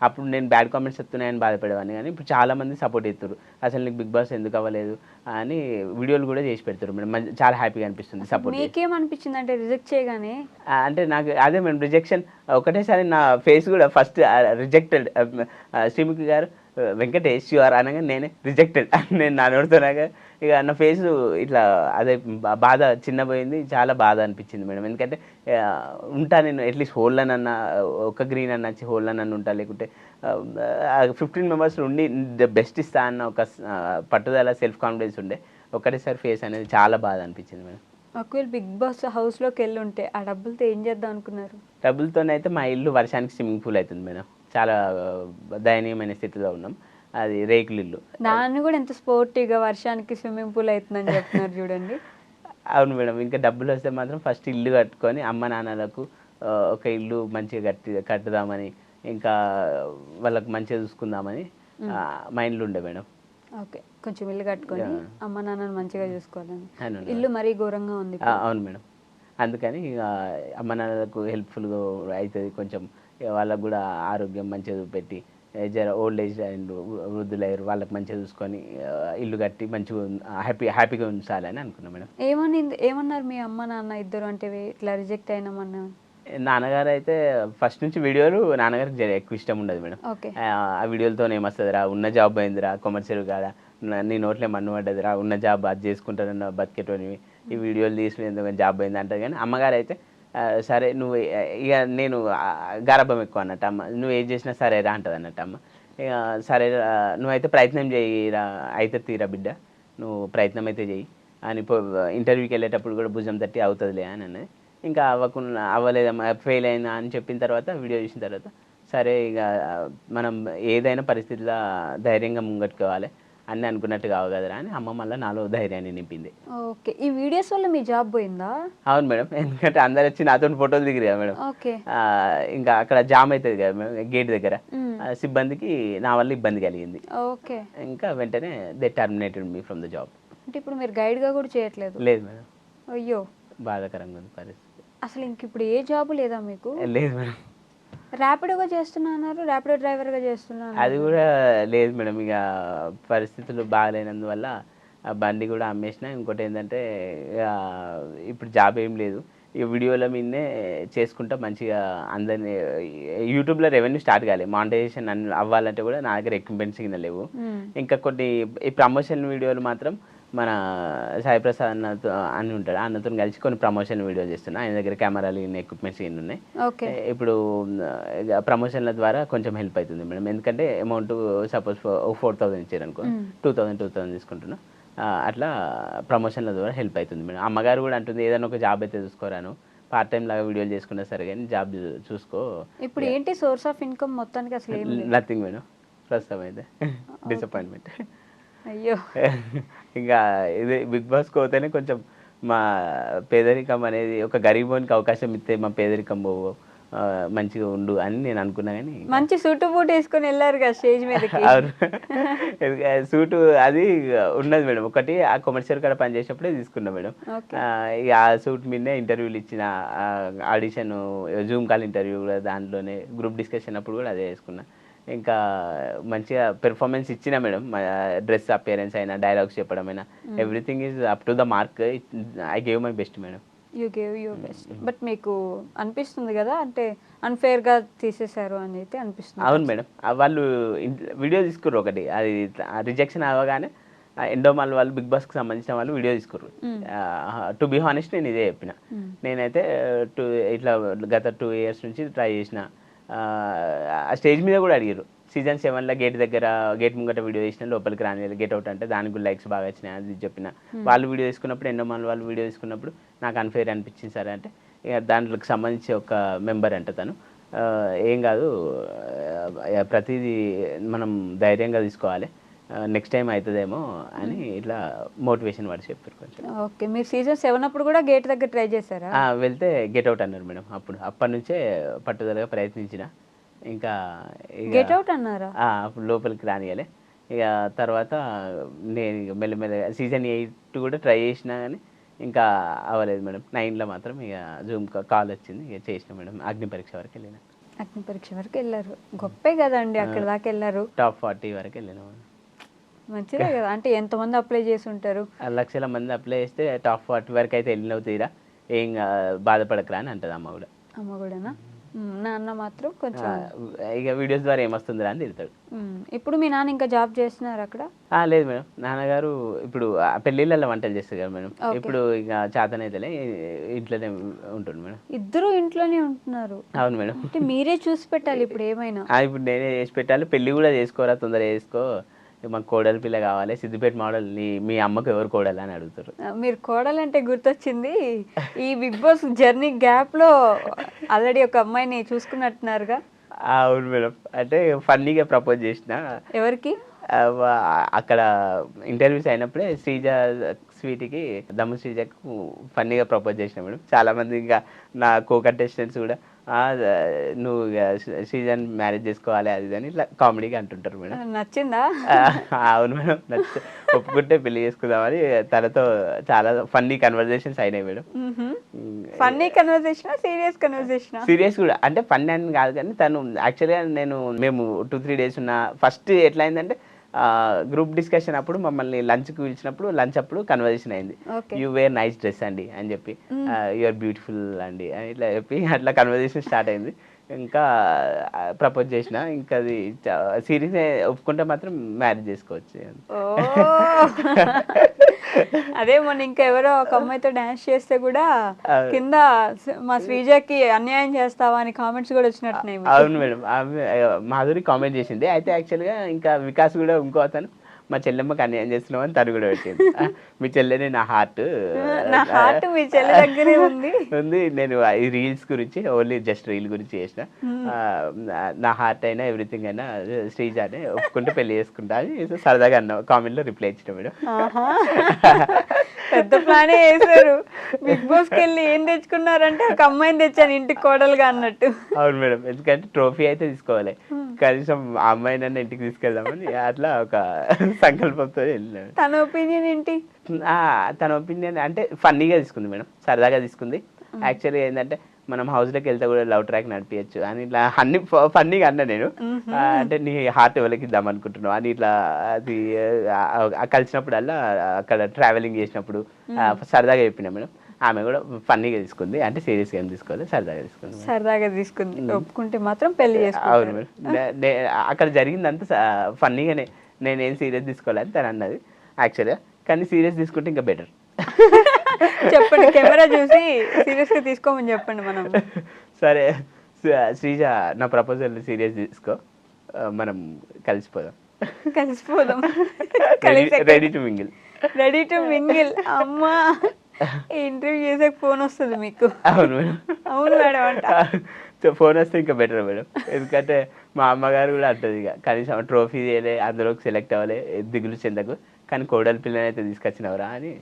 అప్పుడు నేను బ్యాడ్ కామెంట్స్ వస్తున్నాయని బాధపడేవాడిని, కానీ ఇప్పుడు చాలామంది సపోర్ట్ చేస్తారు. అసలు నీకు బిగ్ బాస్ ఎందుకు అవ్వలేదు అని వీడియోలు కూడా చేసి పెడతారు మేడం. చాలా హ్యాపీగా అనిపిస్తుంది సపోర్ట్. మీకేమనిపించింది అంటే రిజెక్ట్ చేయగానే? అంటే నాకు అదే మేడం రిజెక్షన్ ఒకటేసారి నా ఫేస్ కూడా ఫస్ట్ రిజెక్టెడ్. శ్రీముఖి గారు వెంకటేష్ యూఆర్ అనగా నేనే రిజెక్టెడ్ నేను నా నోడుతున్నాగా ఇక నా ఫేస్ ఇట్లా అదే బాధ చిన్నపోయింది. చాలా బాధ అనిపించింది మేడం. ఎందుకంటే ఉంటా నేను అట్లీస్ట్ హోల్లోనన్నా ఒక గ్రీన్ అన్న వచ్చి హోల్లోనన్నా ఉంటా, లేకుంటే 15 మెంబర్స్ ఉండి బెస్ట్ ఇస్తా అన్న ఒక పట్టుదల సెల్ఫ్ కాన్ఫిడెన్స్ ఉండే. ఒకటేసారి ఫేస్ అనేది చాలా బాధ అనిపించింది మేడం. ఒకవేళ బిగ్ బాస్ హౌస్లోకి వెళ్ళి ఉంటే ఆ డబ్బులతో ఏం చేద్దాం అనుకున్నారు? డబ్బులతోనైతే మా ఇల్లు వర్షానికి స్విమ్మింగ్ పూల్ అవుతుంది మేడం. చాలా దయనీయమైన స్థితిలో ఉన్నాం. అది రేకులు ఇల్లు. దాన్ని కూడా ఎంత స్పోర్టివ్గా వర్షానికి స్విమ్మింగ్ పూల్ అవుతుందని చెప్తున్నారు చూడండి. అవును మేడం. ఇంకా డబ్బులు వస్తే మాత్రం ఫస్ట్ ఇల్లు కట్టుకొని అమ్మ నాన్నలకు ఒక ఇల్లు మంచిగా కట్టుదామని, ఇంకా వాళ్ళకు మంచిగా చూసుకుందామని మైండ్లో ఉండే మేడం. ఓకే, కొంచెం ఇల్లు కట్టుకొని అమ్మ నాన్నని మంచిగా చూసుకోవాలని. ఇల్లు మరీ ఘోరంగా ఉంది. అవును మేడం. అందుకని ఇక అమ్మ నాన్నలకు హెల్ప్ఫుల్గా అవుతుంది కొంచెం. వాళ్ళకు కూడా ఆరోగ్యం మంచిగా చూపెట్టి జర ఓల్డ్ ఏజ్ అండ్ వృద్ధులయ్యారు, వాళ్ళకి మంచిగా చూసుకొని ఇల్లు కట్టి మంచిగా హ్యాపీగా ఉంచాలని అనుకున్నాం మేడం. ఏమన్నారు మీ అమ్మ నాన్న ఇద్దరు అంటే ఇట్లా రిజెక్ట్ అయినామన్నా? నాన్నగారు అయితే ఫస్ట్ నుంచి వీడియోలు నాన్నగారికి ఎక్కువ ఇష్టం ఉండదు మేడం. ఆ వీడియోలతో ఏమొస్తుందిరా, ఉన్న జాబ్ అయిందిరా, కొమర్షియల్ కాదా, నీ నోట్లే మన్ను పడ్డదిరా, ఉన్న జాబ్ అది చేసుకుంటానన్న బతికేటోనివి, ఈ వీడియోలు తీసిన ఎందుకు జాబ్ అయింది అంటారు. కానీ అమ్మగారు అయితే సరే నువ్వు ఇక నేను గారాబం ఎక్కువ అన్నట్టు అమ్మ, నువ్వు ఏం చేసినా సరేరా అంటుంది అన్నట్టు అమ్మ. ఇక సరే నువ్వైతే ప్రయత్నం చేయిరా, అయితే తీరా బిడ్డ, నువ్వు ప్రయత్నం అయితే చెయ్యి అని ఇంటర్వ్యూకి వెళ్ళేటప్పుడు కూడా భుజం తట్టి అవుతుందిలే అని అన్నది. ఇంకా అవ్వలేదమ్మా, ఫెయిల్ అయినా అని చెప్పిన తర్వాత వీడియో చూసిన తర్వాత సరే ఇక మనం ఏదైనా పరిస్థితిలో ధైర్యంగా ముంగట్టుకోవాలి అన్నీ అనుకున్నట్టు కావు కదరా అని అమ్మ మళ్ళీ నాలో ధైర్యాన్ని నింపింది. ఓకే, ఈ వీడియోస్ వల్ల మీ జాబ్ పోయిందా? అవును మేడం. ఎందుకంటే అందరు వచ్చి నాతో ఫోటోలు దిగిరు కదా మేడం. ఇంకా అక్కడ జామ్ అవుతుంది కదా మేడం గేట్ దగ్గర, సిబ్బందికి నా వల్ల ఇబ్బంది కలిగింది. ఓకే, ఇంకా వెంటనే they terminated me from the job. అంటే ఇప్పుడు మీరు గైడ్గా కూడా చేయట్లేదు? లేదు మేడం. అయ్యో, బాధాకరంగా ఉంది పరిస్థితి. అసలు ఇంక ఇప్పుడు ఏ జాబ్ లేదా మీకు? లేదు మేడం. ర్యాపిడోగా చేస్తున్నారు, ర్యాపిడో డ్రైవర్గా చేస్తున్నారు? అది కూడా లేదు మేడం. ఇక పరిస్థితులు బాగాలేనందువల్ల ఆ బండి కూడా అమ్మేసిన. ఇంకోటి ఏంటంటే ఇప్పుడు జాబ్ ఏం లేదు, ఈ వీడియోల మీదనే చేసుకుంటా మంచిగా అందరినీ. యూట్యూబ్లో రెవెన్యూ స్టార్ట్ కాలేదు, మానిటైజేషన్ అవ్వాలంటే కూడా నా దగ్గర ఎక్విప్మెంట్స్ కింద లేవు. ఇంకా కొన్ని ఈ ప్రమోషన్ వీడియోలు మాత్రం మన సాయి ప్రసాద్ అన్నతో అని ఉంటాడు, అన్నతో కలిసి కొన్ని ప్రమోషన్ వీడియోస్ చేస్తున్నా. ఆయన దగ్గర కెమెరాలు ఎక్విప్మెంట్స్ ఇన్ని ఉన్నాయి. ఓకే. ఇప్పుడు ప్రమోషన్ల ద్వారా కొంచెం హెల్ప్ అవుతుంది మేడం. ఎందుకంటే అమౌంట్ సపోజ్ 4,000 ఇచ్చారనుకో, 2,000 తీసుకుంటున్నా. అట్లా ప్రమోషన్ల ద్వారా హెల్ప్ అవుతుంది మేడం. అమ్మగారు కూడా అంటుంది ఏదైనా ఒక జాబ్ అయితే చూసుకోరాను, పార్ట్ టైం లాగా వీడియోలు చేసుకున్నా సరే కానీ జాబ్ చూసుకో. ఇప్పుడు ఏంటి సోర్స్ ఆఫ్ ఇన్కమ్ మొత్తానికి అసలు ఏం లేదు? నథింగ్ మేడం ప్రస్తుతం అయితే. డిసప్పాయింట్మెంట్. అయ్యో. ఇంకా ఇది బిగ్ బాస్కి పోతేనే కొంచెం మా పేదరికం అనేది, ఒక గరీబోనికి అవకాశం ఇస్తే మా పేదరికం పోవు, మంచిగా ఉండు అని నేను అనుకున్నా. కానీ మంచి సూటు బూట్ వేసుకొని వెళ్ళారు కదా స్టేజ్ మీదకి. అవును, సూటు అది ఉన్నది మేడం. ఒకటి ఆ కొమర్షియల్ కాడ పని చేసేటప్పుడే తీసుకున్నా మేడం. ఇక ఆ సూట్ మీదనే ఇంటర్వ్యూలు ఇచ్చిన, ఆడిషన్, జూమ్ కాల్ ఇంటర్వ్యూ కూడా దాంట్లోనే, గ్రూప్ డిస్కషన్ అప్పుడు కూడా అదే వేసుకున్నా. ఇంకా మంచిగా పెర్ఫార్మెన్స్ ఇచ్చిన మేడం. డ్రెస్ అపియరెన్స్ అయినా, డైలాగ్స్ చెప్పడం అయినా, everything is up to the mark. I gave my best madam. You gave your best. But మీకు అనిపిస్తుంది కదా, అంటే అన్ఫేర్గా తీసేశారు అని అయితే అనిపిస్తుంది? అవును మేడం, వాళ్ళు వీడియో తీసుకుర్రు ఒకటి, అది రిజెక్షన్ అవ్వగానే ఎండోమాల్ వాళ్ళు, బిగ్ బాస్కి సంబంధించిన వాళ్ళు వీడియో తీసుకుర్రు. టు బీ హానెస్ట్ నేను ఇదే చెప్పిన. నేనైతే ఇట్లా గత 2 years నుంచి ట్రై చేసిన. ఆ స్టేజ్ మీద కూడా అడిగారు, సీజన్ 7లో గేట్ ముంగట వీడియో చేసిన, లోపలికి రాని గేట్ అవుట్ అంటే దానికి కూడా లైక్స్ బాగా వచ్చినాయి అది చెప్పిన. వాళ్ళు వీడియో తీసుకున్నప్పుడు, ఎండోమాల్ వాళ్ళు వీడియో తీసుకున్నప్పుడు నాకు అన్ఫేర్ అనిపించింది సార్ అంటే, ఇక దాంట్లోకి సంబంధించి ఒక మెంబర్ అంటే తను, ఏం కాదు, ప్రతిదీ మనం ధైర్యంగా తీసుకోవాలి, నెక్స్ట్ టైం అవుతుందేమో అని ఇట్లా మోటివేషన్ వాడు చెప్పారు కొంచెం. ఓకే. మీరు సీజన్ 7 అప్పుడు కూడా గేట్ దగ్గర ట్రై చేశారా? వెళ్తే గెట్ అవుట్ అన్నారు మేడం. అప్పటి నుంచే పట్టుదలగా ప్రయత్నించిన. ఇంకా గెట్ అవుట్ అన్నారా? అప్పుడు లోపలికి రానియాలి. ఇక తర్వాత నేను ఇక మెల్లమెల్లగా సీజన్ 8 కూడా ట్రై చేసినా కానీ ఇంకా అవ్వలేదు మేడం. 9లో మాత్రం ఇక జూమ్ కాల్ వచ్చింది, ఇక చేసిన మేడం. అగ్ని పరీక్ష వరకు వెళ్ళిన. అగ్ని పరీక్ష వరకు వెళ్ళారు, గొప్పే కదండి. అక్కడ దాకా వెళ్ళారు. టాప్ 40 వరకు వెళ్ళిన. మంచిదే కదా. అంటే ఎంతమంది అప్లై చేసి ఉంటారు? లక్షల మంది అప్లై చేస్తే టాప్ 40 వరకు అయితే వెళ్ళినవు తీరా, ఏం బాధపడకరా అని అంటది అమ్మ కూడా. అమ్మ కూడానా? నాన్న మాత్రం కొంచెం ఇక వీడియోస్ ద్వారా ఏమొస్తుందిరా అని తిడతాడు. ఇప్పుడు మీ నాన్న ఇంకా జాబ్ చేస్తున్నారు అక్కడ? లేదు మేడం, నాన్నగారు ఇప్పుడు పెళ్ళిళ్ళల్లో వంటలు చేస్తారు కదా మేడం. ఇప్పుడు ఇక చేతనైతేలే ఇంట్లోనే ఉంటుంది మేడం. ఇద్దరు ఇంట్లోనే ఉంటున్నారు? అవును మేడం. అంటే మీరే చూసి పెట్టాలి ఇప్పుడు ఏమైనా? ఇప్పుడు నేనే చేసి పెట్టాలి. పెళ్ళి కూడా చేసుకోరా, తొందరగా చేసుకో, మాకు కోడలి పిల్ల కావాలి, సిద్దిపేట మోడల్, మీ అమ్మకు ఎవరు కోడలు అని అడుగుతారు. మీరు కోడలంటే గుర్తొచ్చింది, ఈ బిగ్ బాస్ జర్నీ గ్యాప్లో ఆల్రెడీ ఒక అమ్మాయిని చూసుకున్నట్టున్నారుగా? అవును మేడం, అంటే ఫన్నీగా ప్రపోజ్ చేసిన. ఎవరికి? అక్కడ ఇంటర్వ్యూస్ అయినప్పుడే స్వీటీకి, దమ్ము శ్రీజకు ఫన్నీగా ప్రపోజ్ చేసిన మేడం. చాలామంది ఇంకా నా కో కంటెస్టెంట్స్ కూడా నువ్వు సీజన్ మ్యారేజ్ చేసుకోవాలి అది అని ఇట్లా కామెడీగా అంటుంటారు మేడం. నచ్చిందా? అవును మేడం, ఒప్పుకుంటే పెళ్లి చేసుకుందామని తనతో చాలా ఫన్నీ కన్వర్జేషన్స్ అయినాయి madam. Funny conversation, serious conversation? Serious కూడా, అంటే ఫన్నీ అని కాదు కానీ తను యాక్చువల్గా మేము 2-3 days ఉన్న ఫస్ట్ ఎట్లా అయిందంటే, గ్రూప్ డిస్కషన్ అప్పుడు మమ్మల్ని లంచ్కి పిలిచినప్పుడు, లంచ్ అప్పుడు కన్వర్జేషన్ అయింది. యూ వేర్ నైస్ డ్రెస్ అండి అని చెప్పి, యూఆర్ బ్యూటిఫుల్ అండి అని ఇట్లా చెప్పి అట్లా కన్వర్జేషన్ స్టార్ట్ అయింది. ఇంకా ప్రపోజ్ చేసిన, ఇంకా అది సీరియస్ ఒప్పుకుంటే మాత్రం మ్యారేజ్ చేసుకోవచ్చు. అదే మొన్న ఇంకా ఎవరో ఒక అమ్మాయితో డాన్స్ చేస్తే కూడా కింద మా శ్రీజకి అన్యాయం చేస్తావా అని కామెంట్స్ కూడా వచ్చినట్టున్నాయి. అవును మేడం, మాధురి కామెంట్ చేసింది. అయితే యాక్చువల్గా ఇంకా వికాస్ కూడా ఇంకో అతను మా చెల్లెమ్మకి అన్యాయం చేస్తున్నావు అని తను కూడా పెట్టింది. మీ చెల్లెనే నా హార్ట్ మీ చెల్లె దగ్గరే ఉంది. నేను ఈ రీల్స్ గురించి, ఓన్లీ జస్ట్ రీల్ గురించి చేసిన, నా హార్ట్ అయినా ఎవ్రీథింగ్ అయినా శ్రీజానే, ఒప్పుకుంటే పెళ్లి చేసుకుంటా అని సరదాగా అన్న కామెంట్లో రిప్లై ఇచ్చిన మేడం. పెద్ద ప్లానే వేసారు. బిగ్ బాస్కి వెళ్ళి ఏం తెచ్చుకున్నారంటే ఒక అమ్మాయిని తెచ్చాను ఇంటికి కోడలుగా అన్నట్టు. అవును మేడం, ఎందుకంటే ట్రోఫీ అయితే తీసుకోవాలి, కనీసం ఆ అమ్మాయిని అన్న ఇంటికి తీసుకెళ్దామని అట్లా ఒక సంకల్పంతో వెళ్ళినాడు. తన ఒపీనియన్ ఏంటి? తన ఒపీనియన్ అంటే ఫన్నీగా తీసుకుంది మేడం, సరదాగా తీసుకుంది. యాక్చువల్గా ఏంటంటే మనం హౌస్లోకి వెళ్తే కూడా లవ్ ట్రాక్ నడిపించచ్చు అని ఇట్లా అన్ని ఫన్నీగా అన్నా నేను. అంటే నీ హార్ట్ ఎవరికి ఇద్దాం అనుకుంటున్నావు అని ఇట్లా, అది కలిసినప్పుడల్లా అక్కడ ట్రావెలింగ్ చేసినప్పుడు సరదాగా చెప్పినా మేడం. ఆమె కూడా ఫన్నీగా తీసుకుంది, అంటే సీరియస్గా ఏం తీసుకోవాలి, సరదాగా తీసుకుంది. ఒప్పుకుంటే మాత్రం పెళ్లి చేసుకుంటారు. అవును మేడం, అక్కడ జరిగిందంతా ఫన్నీగానే, నేనేం సీరియస్ తీసుకోవాలని తను అన్నది యాక్చువల్గా. కానీ సీరియస్ తీసుకుంటే ఇంకా బెటర్. చెప్పండి, కెమెరా చూసి సీరియస్గా తీసుకోమని చెప్పండి. మనం సరే శ్రీజ, నా ప్రపోజల్ సీరియస్ తీసుకో, మనం కలిసిపోదాం. కలిసిపోదాం. Ready to mingle. Ready to mingle. అమ్మా, ఇంటర్వ్యూ చేసాక ఫోన్ వస్తుంది మీకు. అవును మేడం. అవును మేడం అంట. ఫోన్ వస్తే ఇంకా బెటర్ మేడం. ఎందుకంటే మా అమ్మగారు కూడా అంటది, ఇక కనీసం ట్రోఫీ చేయలే, అందులోకి సెలెక్ట్ అవ్వలే, దిగులు చెందకు, కానీ కోడలి పిల్లని అయితే తీసుకొచ్చినవరా అని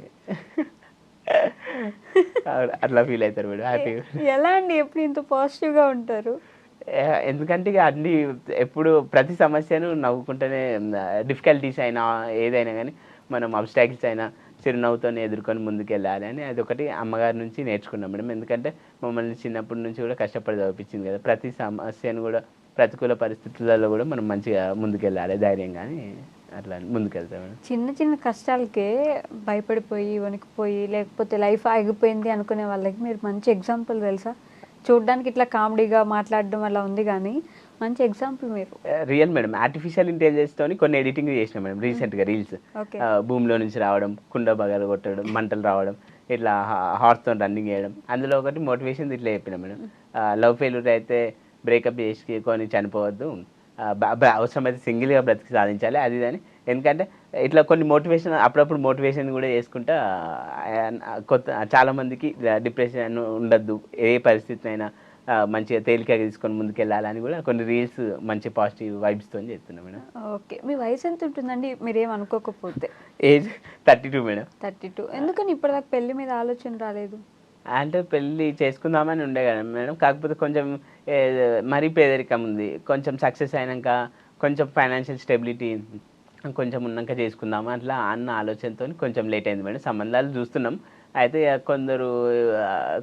అట్లా ఫీల్ అవుతారు మేడం. హ్యాపీగా. ఎలా అండి ఎప్పుడు ఇంత పాజిటివ్గా ఉంటారు? ఎందుకంటే ఇక అన్ని ఎప్పుడు ప్రతి సమస్యను నవ్వుకుంటేనే, డిఫికల్టీస్ అయినా ఏదైనా కానీ మనం అబ్స్టాకిల్స్ అయినా చిరునవ్వుతోనే ఎదుర్కొని ముందుకు వెళ్ళాలి అని అది ఒకటి అమ్మగారి నుంచి నేర్చుకున్నాం మేడం. ఎందుకంటే మమ్మల్ని చిన్నప్పటి నుంచి కూడా కష్టపడి చదివించింది కదా, ప్రతి సమస్యను కూడా ప్రతికూల పరిస్థితులలో కూడా మనం మంచిగా ముందుకెళ్ళాలి ధైర్యంగా అని అట్లా ముందుకెళ్తాం మేడం. చిన్న చిన్న కష్టాలకే భయపడిపోయి వణికిపోయి లేకపోతే లైఫ్ ఆగిపోయింది అనుకునే వాళ్ళకి మీరు మంచి ఎగ్జాంపుల్ తెలుసా? చూడడానికి ఇట్లా కామెడీగా మాట్లాడడం అలా ఉంది కానీ మంచి ఎగ్జాంపుల్ మీరు. Real madam. ఆర్టిఫిషియల్ ఇంటెలిజెన్స్ తోని కొన్ని ఎడిటింగ్ చేసినాం మేడం రీసెంట్గా రీల్స్. భూమిలో నుంచి రావడం, కుండ బగలు కొట్టడం, మంటలు రావడం, ఇట్లా హార్స్తో రన్నింగ్ చేయడం. అందులో ఒకటి మోటివేషన్ ఇట్లా చెప్పినాం మేడం. లవ్ ఫెయిల్యూర్ అయితే బ్రేకప్ చేసుకొని చనిపోవద్దు, అవసరమైతే సింగిల్గా బ్రతికి సాధించాలి అది అని. ఎందుకంటే ఇట్లా కొన్ని మోటివేషన్ అప్పుడప్పుడు మోటివేషన్ కూడా చేసుకుంటా చాలామందికి డిప్రెషన్ ఉండద్దు, ఏ పరిస్థితినైనా మంచిగా తేలికగా తీసుకొని ముందుకెళ్ళాలని కూడా కొన్ని రీల్స్ మంచి పాజిటివ్ వైబ్స్తో చేస్తున్నాం మేడం. ఓకే, మీ వయసు ఎంత ఉంటుందండి మీరేం అనుకోకపోతే? Age 32 madam. 32. ఎందుకని ఇప్పటిదాకా పెళ్లి మీద ఆలోచన రాలేదు? అంటే పెళ్ళి చేసుకుందామని ఉండే కదా మేడం, కాకపోతే కొంచెం మరీ పేదరికం ఉంది, కొంచెం సక్సెస్ అయినాక కొంచెం ఫైనాన్షియల్ స్టెబిలిటీ కొంచెం ఉన్నాక చేసుకుందాము అట్లా అన్న ఆలోచనతో కొంచెం లేట్ అయింది మేడం. సంబంధాలు చూస్తున్నాం. అయితే కొందరు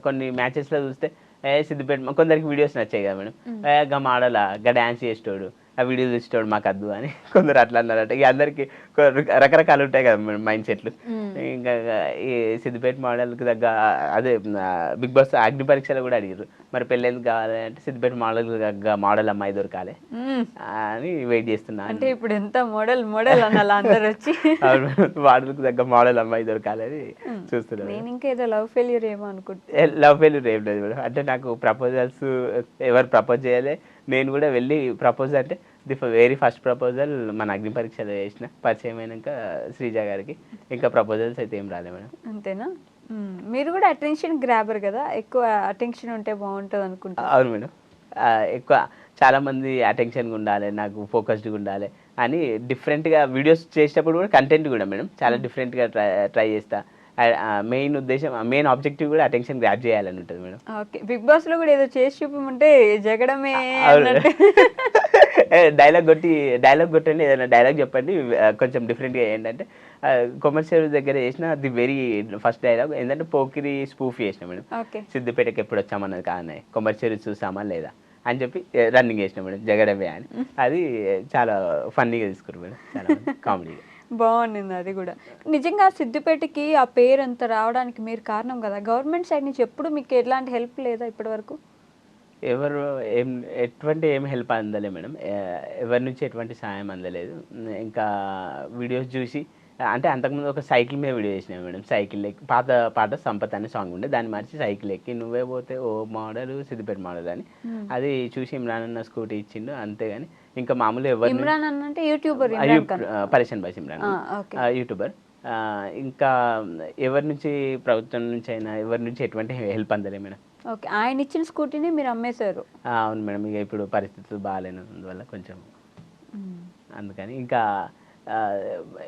కొన్ని మ్యాచెస్లో చూస్తే సిద్దిపేట కొందరికి వీడియోస్ నచ్చాయి కదా మేడం, గా మోడలా గా డ్యాన్స్ చేసేటోడు, ఆ వీడియో చూసేటోడు మాకు వద్దు అని కొందరు అట్లా అన్నారట. ఇక అందరికి రకరకాలు ఉంటాయి కదా మేడం మైండ్ సెట్లు. ఇంకా ఈ సిద్దిపేట మోడల్కి తగ్గ అదే బిగ్ బాస్ అగ్ని పరీక్షలో కూడా అడిగారు, మరి పెళ్ళి ఎందుకు కావాలి అంటే సిద్దిపేట మోడల్కి తగ్గ మోడల్ అమ్మాయి దొరకాలి అని వెయిట్ చేస్తున్నా. అంటే ఇప్పుడు ఎంత మోడల్ మోడల్ అనాలి అందరు వచ్చి. మోడల్కి తగ్గ మోడల్ అమ్మాయి దొరకాలి అని చూస్తున్నాను. నేను ఇంకా ఏదో లవ్ ఫెయిల్యూర్ ఏమో అనుకుంటా. లవ్ ఫెయిల్యూర్ ఏం లేదు మేడం. అంటే నాకు ప్రపోజల్స్ ఎవరు ప్రపోజ్ చేయాలి, నేను కూడా వెళ్ళి ప్రపోజ్ అంటే వెరీ ఫస్ట్ ప్రపోజల్ మన అగ్ని పరీక్షలో చేసిన, పరిచయం అయినాక శ్రీజ గారికి ఇంకా ప్రపోజల్స్ అయితే ఏం రాలే మేడం. అంతేనా? మీరు కూడా అటెన్షన్ గ్రాబర్ కదా, ఎక్కువ అటెన్షన్ ఉంటే బాగుంటుంది అనుకుంటా. అవును మేడం. ఎక్కువ చాలామంది అటెన్షన్గా ఉండాలి, నాకు ఫోకస్డ్గా ఉండాలి అని డిఫరెంట్గా వీడియోస్ చేసేటప్పుడు కూడా కంటెంట్ కూడా మేడం చాలా డిఫరెంట్గా ట్రై చేస్తా. మెయిన్ ఉద్దేశం, మెయిన్ ఆబ్జెక్టివ్ కూడా అటెన్షన్ గ్రాప్ చేయాలని ఉంటుంది మేడం. ఓకే, బిగ్ బాస్ లో కూడా ఏదో చేసి చూపమంటే జగడమే డైలాగ్ కొట్టండి, ఏదైనా డైలాగ్ చెప్పండి కొంచెం డిఫరెంట్గా. ఏంటంటే కొమర్షియల్ దగ్గర చేసిన ది వెరీ ఫస్ట్ డైలాగ్ ఏంటంటే పోకిరి స్పూఫ్ చేసిన మేడం. సిద్దిపేటకి ఎప్పుడు వచ్చామన్నది కానీ కొమర్షియల్ చూసామా లేదా అని చెప్పి రన్నింగ్ చేసిన మేడం, జగడమే అని. అది చాలా ఫన్నీగా తీసుకున్నారు మేడం, చాలా కామెడీగా బాగుంది. అది కూడా నిజంగా సిద్దిపేటకి ఆ పేరు అంత రావడానికి మీరు కారణం కదా. గవర్నమెంట్ సైడ్ నుంచి ఎప్పుడు మీకు ఎలాంటి హెల్ప్ లేదా ఇప్పటి వరకు? ఎవరు ఎటువంటి ఏం హెల్ప్ అందలే మేడం, ఎవరి నుంచి ఎటువంటి సాయం అందలేదు. ఇంకా వీడియోస్ చూసి అంటే అంతకుముందు ఒక సైకిల్ మీద వీడియో చేసినా మేడం. సైకిల్ ఎక్కి పాత పాట సంపత్ అనే సాంగ్ ఉండే, దాన్ని మార్చి సైకిల్ ఎక్కి నువ్వే పోతే ఓ మోడల్ సిద్దిపేట మోడల్ అని అది చూసి ఇమ్రాన్ అన్న స్కూటీ ఇచ్చిండు అంతేగాని ఇంకా మామూలు ఎవరు పరేషన్ బాయ్ ఇమ్రాన్ యూట్యూబర్. ఇంకా ఎవరి నుంచి ప్రభుత్వం నుంచి అయినా ఎవరి నుంచి ఎటువంటి హెల్ప్ అందలే మేడం. ఓకే, ఆయన ఇచ్చిన స్కూటీని మీరు అమ్మేశారు? అవును మేడం, ఇక ఇప్పుడు పరిస్థితులు బాగాలేనందువల్ల కొంచెం అందుకని ఇంకా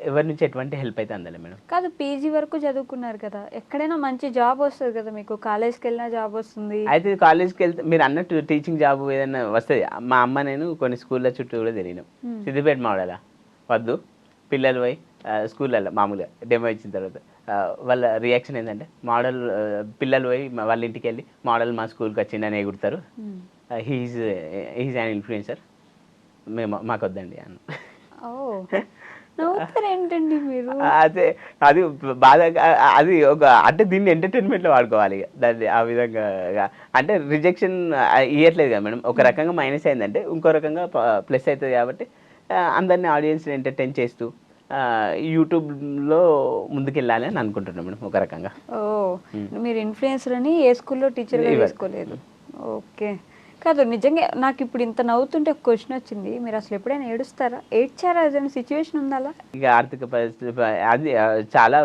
ఎవరి నుంచి ఎటువంటి హెల్ప్ అయితే అందలే మేడం. కాదు, పీజీ వరకు చదువుకున్నారు కదా, ఎక్కడైనా మంచి జాబ్ వస్తుంది కదా మీకు, కాలేజ్కి వెళ్ళినా జాబ్ వస్తుంది. అయితే కాలేజ్కి వెళ్తే మీరు అన్నట్టు టీచింగ్ జాబ్ ఏదైనా వస్తుంది. మా అమ్మ నేను కొన్ని స్కూళ్ళ చుట్టూ కూడా తిరిగినాం. సిద్దిపేట మోడలా వద్దు, పిల్లలు పోయి స్కూళ్ళల్లో మామూలుగా డెమో ఇచ్చిన తర్వాత వాళ్ళ రియాక్షన్ ఏంటంటే మోడల్ పిల్లలు పోయి వాళ్ళ ఇంటికి వెళ్ళి మోడల్ మా స్కూల్కి వచ్చిందని ఎగురుతారు, హీజ్ యాన్ ఇన్ఫ్లుయెన్సర్, మాకు వద్దండి అన్న. ఏంటండి మీరు? అదే అది బాధ, అది ఒక అంటే దీన్ని ఎంటర్టైన్మెంట్లో వాడుకోవాలి దాన్ని ఆ విధంగా. అంటే రిజెక్షన్ ఇవ్వట్లేదు కదా మేడం, ఒక రకంగా మైనస్ అయిందంటే ఇంకో రకంగా ప్లస్ అవుతుంది కాబట్టి అందరినీ ఆడియన్స్ని ఎంటర్టైన్ చేస్తూ యూట్యూబ్లో ముందుకెళ్ళాలి అని అనుకుంటున్నాను మేడం ఒక రకంగా. ఓ మీరు ఇన్ఫ్లుయెన్సర్ అని ఏ స్కూల్లో టీచర్గా వేసుకోలేదు. ఓకే. కాదు నిజంగా నాకు ఇప్పుడు ఇంత నవ్వుతుంటే ఒక క్వశ్చన్ వచ్చింది. మీరు అసలు ఎప్పుడైనా ఏడుస్తారా? ఏడ్చారా? ఏదైనా సిచ్యువేషన్ ఉందా అలా? ఇక ఆర్థిక పరిస్థితి అది చాలా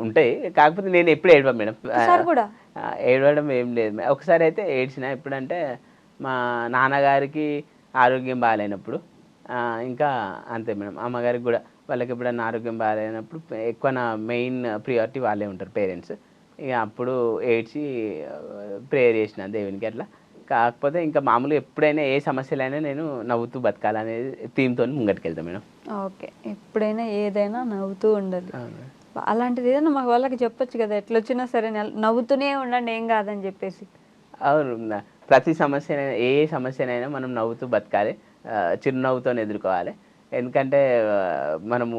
ఉంటాయి. కాకపోతే నేను ఎప్పుడు ఏడవను మేడం. ఒకసారి కూడా ఏడవడం ఏం లేదు. ఒకసారి అయితే ఏడ్చిన. ఎప్పుడంటే మా నాన్నగారికి ఆరోగ్యం బాగాలేనప్పుడు. ఇంకా అంతే మేడం. అమ్మగారికి కూడా వాళ్ళకి ఎప్పుడన్నా ఆరోగ్యం బాగాలేనప్పుడు ఎక్కువ నా మెయిన్ ప్రియారిటీ వాళ్ళే ఉంటారు పేరెంట్స్. ఇక అప్పుడు ఏడ్చి ప్రేయర్ చేసిన దేవునికి అట్లా. కాకపోతే ఇంకా మామూలుగా ఎప్పుడైనా ఏ సమస్యలైనా నేను నవ్వుతూ బతకాలనేది థీమ్తో ముంగటికెళ్తాను మేడం. ఓకే. ఎప్పుడైనా ఏదైనా నవ్వుతూ ఉండాలి. అలాంటిది ఏదైనా మా వాళ్ళకి చెప్పొచ్చు కదా, ఎట్లొచ్చినా సరే నవ్వుతూనే ఉండండి ఏం కాదని చెప్పేసి. అవును. ప్రతి సమస్యనైనా ఏ సమస్యనైనా మనం నవ్వుతూ బతకాలి, చిరునవ్వుతో ఎదుర్కోవాలి. ఎందుకంటే మనము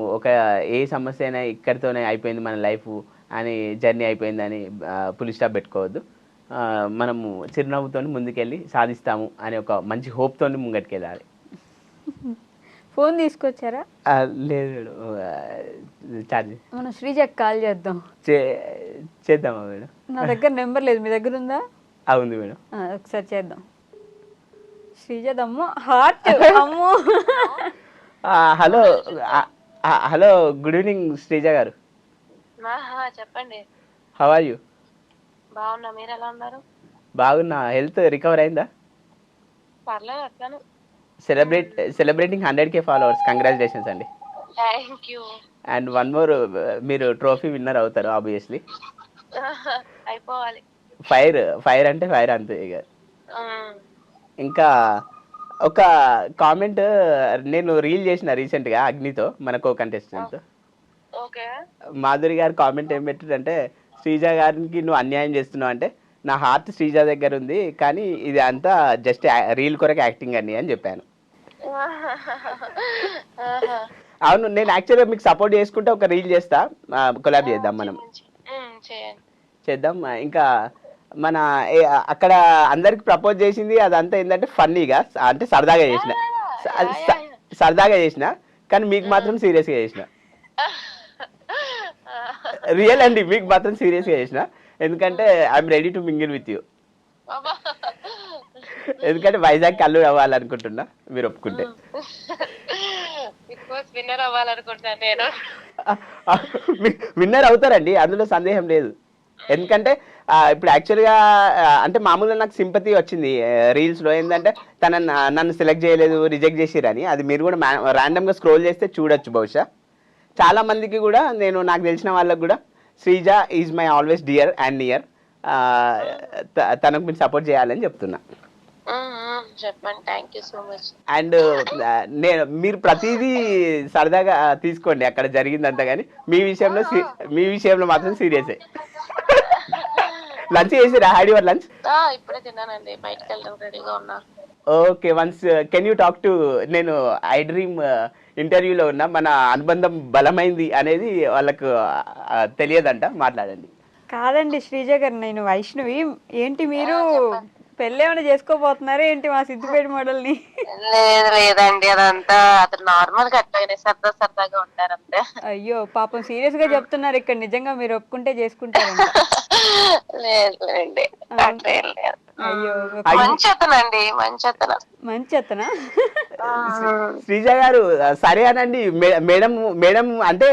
ఏ సమస్య అయినా ఇక్కడితోనే అయిపోయింది మన లైఫ్ అని, జర్నీ అయిపోయిందని పులి స్టాప్ పెట్టుకోవద్దు. మనము చిరునవ్వుతో ముందుకెళ్ళి సాధిస్తాము అనే ఒక మంచి హోప్తో ముంగటికెళ్ళాలి. ఫోన్ తీసుకొచ్చారా? లేదు ఛార్జ్. మనం శ్రీజకి కాల్ చేద్దాం. చేద్దామా మేడం? నా దగ్గర నెంబర్ లేదు, మీ దగ్గర ఉందా? ఉంది మేడం. ఒకసారి చేద్దాం. శ్రీజదమ్మో హార్ట్ అమ్మో. Hello hello, good evening Srija గారు. చెప్పండి. How are you? బాగున్నా, మీరు ఎలా ఉన్నారు? బాగున్నా. హెల్త్ రికవర్ అయిందా? పర్లేదు అట్లానే. Celebrating 100K followers. కంగ్రాచులేషన్స్ అండి. Thank you. And one more, మీరు ట్రోఫీ విన్నర్ అవుతారు ఆబ్వియస్లీ. అయిపోవాలి. ఫైర్ అంటే ఫైర్ అంతే ఇక. ఇంకా ఒక కామెంట్ నేను రీల్ చేసిన రీసెంట్గా అగ్నితో, మనకు కంటెస్టెంట్. ఓకే. మాధురి గారు కామెంట్ ఏం పెట్టారంటే, శ్రీజ గారికి నువ్వు అన్యాయం చేస్తున్నావు అంటే, నా హార్ట్ శ్రీజ దగ్గర ఉంది కానీ ఇది అంతా జస్ట్ రీల్ కొరకు యాక్టింగ్ అని చెప్పాను. అవును, నేను యాక్చువల్గా మీకు సపోర్ట్ చేసుకుంటే ఒక రీల్ చేస్తా, కొలాబ్ చేద్దాం మనం. చేద్దాం. ఇంకా మన అక్కడ అందరికి ప్రపోజ్ చేసింది అదంతా ఏంటంటే ఫన్నీగా, అంటే సరదాగా చేసిన కానీ మీకు మాత్రం సీరియస్గా చేసిన. రియల్ అండి, మీకు మాత్రం సీరియస్గా చేసిన. ఎందుకంటే I'm ready to mingle with you. ఎందుకంటే వైజాగ్ కళ్ళు అవ్వాలనుకుంటున్నా, మీరు ఒప్పుకుంటే. విన్నర్ అవుతారండి, అందులో సందేహం లేదు. ఎందుకంటే ఇప్పుడు యాక్చువల్గా అంటే మామూలుగా నాకు సింపతి వచ్చింది రీల్స్లో. ఏంటంటే నన్ను సెలెక్ట్ చేయలేదు, రిజెక్ట్ చేసిరని. అది మీరు కూడా ర్యాండమ్గా స్క్రోల్ చేస్తే చూడొచ్చు. బహుశా చాలా మందికి కూడా, నాకు తెలిసిన వాళ్ళకి కూడా Sreeja is my always dear and near, తనకు మీరు సపోర్ట్ చేయాలని చెప్తున్నా. చెప్పండి. Thank you so much. And మీరు ప్రతిదీ సరదాగా తీసుకోండి అక్కడ జరిగిందంతా, కానీ మీ విషయంలో మాత్రం సీరియసే. లంచ్ చేసిరా? Had your lunch? ఇప్పుడే తిన్నానండి, బయటకు వెళ్ళడం రెడీగా ఉన్నా. Okay, once can you talk to, నేను ఐ డ్రీమ్ ఇంటర్వ్యూలో ఉన్నా, మన అనుబంధం బలమైంది అనేది వాళ్ళకు తెలియదంట, మాట్లాడండి. కాదండి శ్రీజ గారు, నేను వైష్ణవి. ఏంటి మీరు పెళ్ళేమైనా చేసుకోబోతున్నారా ఏంటి మా సిద్దిపేట మోడల్ని? లేదండి, అదంతా అతను నార్మల్ గా అట్లా సరదాగా ఉంటారంతే. అయ్యో పాపం, సీరియస్ గా చెప్తున్నారు ఇక్కడ. నిజంగా మీరు ఒప్పుకుంటే చేసుకుంటారంట? లేదండి, అయ్యో మంచి అతనా? శ్రీజ గారు సరే అనండి. మేడం అంటే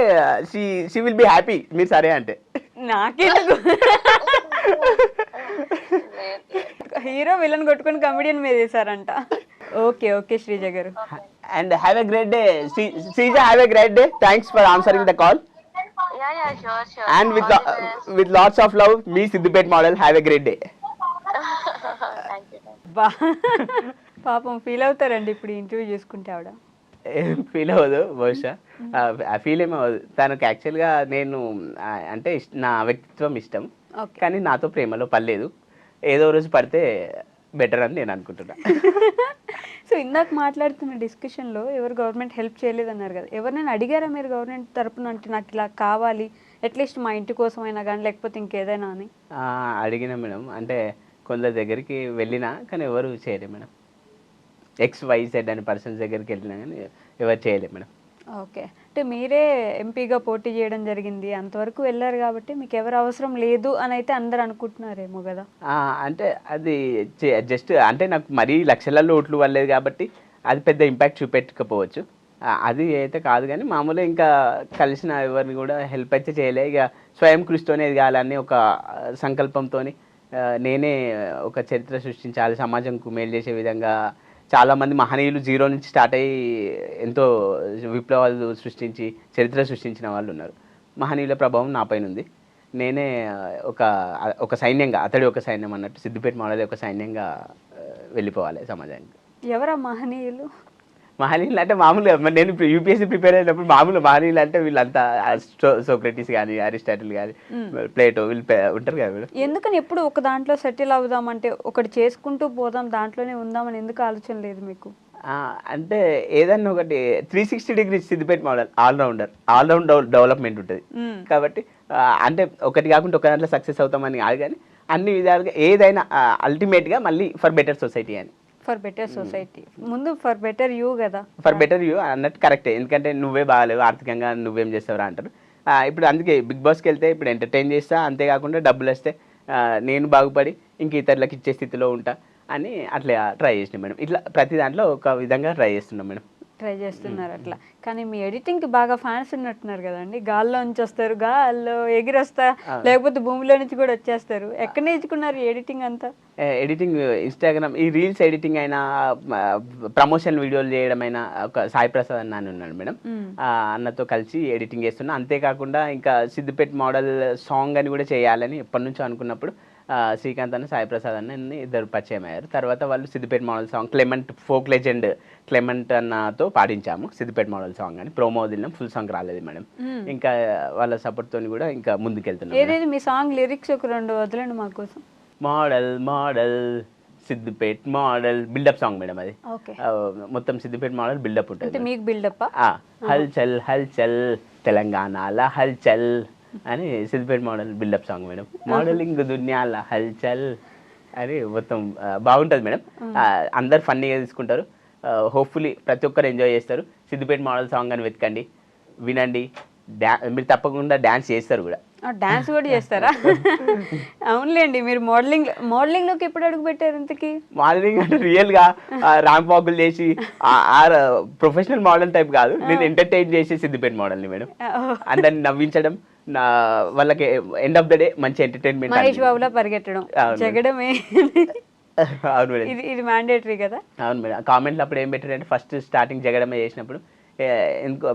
షీ విల్ బి హ్యాపీ మీరు సరే అంటే. నాకెందుకు, హీరో విలన్ కొట్టుకుని కమెడియన్ మీద వేసారంట. ఓకే ఓకే శ్రీజ గారు. And have a great day Sreeja, have a great day. Thanks for answering the call. And with lots of love, me Siddipet model. Have a great day. పాపం ఫీల్ అవుతారండి ఇప్పుడు ఇంటర్వ్యూ చేసుకుంటే ఆవిడ. ఫీల్ అవ్వదు బహుశా, ఫీల్ ఏమవ్వదు. తనకు యాక్చువల్గా నేను అంటే నా వ్యక్తిత్వం ఇష్టం, కానీ నాతో ప్రేమలో పడలేదు. ఏదో రోజు పడితే బెటర్ అని నేను అనుకుంటున్నా. సో ఇందాక మాట్లాడుతున్న డిస్కషన్లో ఎవరు గవర్నమెంట్ హెల్ప్ చేయలేదన్నారు కదా, ఎవరినైనా అడిగారా మీరు గవర్నమెంట్ తరపున? అంటే నాకు ఇలా కావాలి, అట్లీస్ట్ మా ఇంటి కోసమైనా కానీ, లేకపోతే ఇంకేదైనా అని? అడిగినా మేడం, అంటే కొందరి దగ్గరికి వెళ్ళినా కానీ ఎవరు చేయలేదు మేడం. XYZ అనే పర్సన్స్ దగ్గరికి వెళ్ళినా కానీ ఎవరు చేయలేదు మేడం. ఓకే. అంటే మీరే ఎంపీగా పోటీ చేయడం జరిగింది, అంతవరకు వెళ్ళారు కాబట్టి మీకు ఎవరు అవసరం లేదు అని అయితే అందరు అనుకుంటున్నారేమో కదా. అంటే అది జస్ట్ అంటే నాకు మరీ లక్షలలో ఓట్లు పడలేదు కాబట్టి అది పెద్ద ఇంపాక్ట్ చూపెట్టకపోవచ్చు. అది అయితే కాదు కానీ మామూలుగా ఇంకా కలిసిన ఎవరిని కూడా హెల్ప్ అయితే చేయలే. ఇక స్వయం కృషితోనే ఎదగాలని ఒక సంకల్పంతో నేనే ఒక చరిత్ర సృష్టించాలి, సమాజంకు మేలు చేసే విధంగా. చాలామంది మహనీయులు జీరో నుంచి స్టార్ట్ అయ్యి ఎంతో విప్లవాలు సృష్టించి చరిత్ర సృష్టించిన వాళ్ళు ఉన్నారు. మహనీయుల ప్రభావం నాపైన ఉంది. నేనే ఒక సైన్యంగా, అతడి ఒక సైన్యం అన్నట్టు సిద్దిపేట మోడల్ ఒక సైన్యంగా వెళ్ళిపోవాలి సమాజానికి. ఎవరా మహనీయులు? మహనీయులు అంటే మామూలుగా నేను ఇప్పుడు యూపీఎస్సీ ప్రిపేర్ అయినప్పుడు మామూలు మహనీయులు అంటే వీళ్ళంతా సోక్రటీస్ కానీ, అరిస్టాటిల్ కానీ, ప్లేటో వీళ్ళు ఉంటారు కదా వీళ్ళు. ఎందుకని ఎప్పుడు ఒక దాంట్లో సెటిల్ అవుదామంటే ఒకటి చేసుకుంటూ పోదాం, దాంట్లోనే ఉందామని ఎందుకు ఆలోచన లేదు మీకు? అంటే ఏదన్నా ఒకటి 360 degrees Siddipet model all round development ఉంటుంది కాబట్టి అంటే ఒకటి కాకుండా ఒక దాంట్లో సక్సెస్ అవుతామని కాదు కానీ అన్ని విధాలుగా ఏదైనా అల్టిమేట్గా మళ్ళీ ఫర్ బెటర్ సొసైటీ అని. ఫర్ బెటర్ సొసైటీ ముందు ఫర్ బెటర్ యూ కదా. ఫర్ బెటర్ యూ అన్నట్టు కరెక్టే, ఎందుకంటే నువ్వే బాగాలేవు ఆర్థికంగా నువ్వేం చేస్తావురా అంటారు. ఇప్పుడు అందుకే బిగ్ బాస్కి వెళ్తే ఇప్పుడు ఎంటర్టైన్ చేస్తా, అంతేకాకుండా డబ్బులు వస్తే నేను బాగుపడి ఇంక ఇతరులకు ఇచ్చే స్థితిలో ఉంటా అని అట్లా ట్రై చేసినాం మేడం. ఇట్లా ప్రతి దాంట్లో ఒక విధంగా ట్రై చేస్తున్నాం మేడం. ట్రై చేస్తున్నారు అట్లా. కానీ మీ ఎడిటింగ్కి బాగా ఫ్యాన్స్ ఉన్నట్టున్నారు కదండి. గాల్లో నుంచి వస్తారు, గాల్లో ఎగిరొస్తా, లేకపోతే భూమిలో నుంచి కూడా వచ్చేస్తారు. ఎక్కడ నేర్చుకున్నారు ఎడిటింగ్ అంతా? ఎడిటింగ్ ఇన్స్టాగ్రామ్, ఈ రీల్స్ ఎడిటింగ్ అయినా, ప్రమోషన్ వీడియోలు చేయడం అయినా ఒక సాయి ప్రసాద్ అన్న అని ఉన్నాడు మేడం, అన్నతో కలిసి ఎడిటింగ్ చేస్తున్నా. అంతేకాకుండా ఇంకా సిద్దిపేట మోడల్ సాంగ్ అని కూడా చేయాలని ఎప్పటి నుంచో అనుకున్నప్పుడు శ్రీకాంత్ అన్న, సాయి ప్రసాద్ అన్న ఇద్దరు పరిచయం అయ్యారు. తర్వాత వాళ్ళు Siddipet model song Clement folk legend Clement అన్నతో పాడించాము సిద్దిపేట మోడల్ సాంగ్ అని. ప్రోమో వదిలినాం, ఫుల్ సాంగ్ రాలేదు మేడం. ఇంకా వాళ్ళ సపోర్ట్ తోని కూడా ఇంకా ముందుకెళ్తున్నాం. ఏదైతే మీ సాంగ్ లిరిక్స్ ఒక 2 వదలండి మా కోసం. Model Siddipet model buildup song madam. అది మొత్తం సిద్దిపేట మోడల్ బిల్డప్ ఉంటుంది. మీకు బిల్డప్ హల్చల్ హల్చల్ తెలంగాణల హల్చల్ అని Siddipet model buildup song madam. Modelling దునియాల హల్చల్ అని మొత్తం బాగుంటుంది మేడం. అందరు ఫన్నీగా తీసుకుంటారు. హోప్ఫుల్లీ ప్రతి ఒక్కరు ఎంజాయ్ చేస్తారు. సిద్దిపేట మోడల్ సాంగ్ అని వెతకండి, వినండి. మీరు తప్పకుండా డ్యాన్స్ చేస్తారు కూడా. డాన్స్ కూడా చేస్తారా? అవునులేండి. మీరు మోడలింగ్లోకి ఎప్పుడు అడుగు పెట్టారు ఇంతకి? మోడలింగ్ అంటే రియల్గా ర్యాంప్ వాకులు చేసి ప్రొఫెషనల్ మోడల్ టైప్ కాదు, నేను ఎంటర్టైన్ చేసి సిద్దిపేట మోడల్ని మేడం. అందరిని నవ్వించడం, వాళ్ళకి ఎండ్ ఆఫ్ ద డే మంచి ఎంటర్టైన్మెంట్. మహేష్ బాబులా పరిగెట్టడం, జగడమే. అవును మేడం, ఇది మ్యాండేటరీ కదా. అవును మేడం. కామెంట్లు అప్పుడు ఏం పెట్టారంటే ఫస్ట్ స్టార్టింగ్ జగడమే చేసినప్పుడు ఎందుకు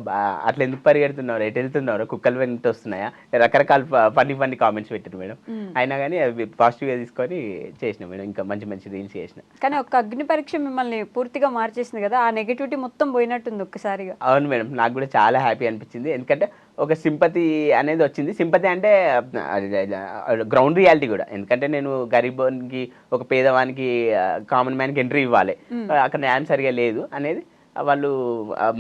అట్లా ఎందుకు పరిగెడుతున్నారు, ఎటు వెళ్తున్నారు, కుక్కలు వెంట వస్తున్నాయా, రకరకాల ఫన్నీ కామెంట్స్ పెట్టారు మేడం. అయినా కానీ అవి పాజిటివ్గా తీసుకొని చేసిన మేడం. ఇంకా మంచి మంచి రీల్స్ చేసిన. కానీ ఒక అగ్ని పరీక్ష మిమ్మల్ని పూర్తిగా మార్చేసింది కదా, ఆ నెగిటివిటీ మొత్తం పోయినట్టుంది ఒక్కసారిగా. అవును మేడం, నాకు కూడా చాలా హ్యాపీ అనిపించింది. ఎందుకంటే ఒక సింపతి అనేది వచ్చింది. సింపతి అంటే గ్రౌండ్ రియాలిటీ కూడా. ఎందుకంటే నేను గరీబోనికి, ఒక పేదవానికి, కామన్ మ్యాన్కి ఎంట్రీ ఇవ్వాలి, అక్కడ న్యాయం సరిగా లేదు అనేది వాళ్ళు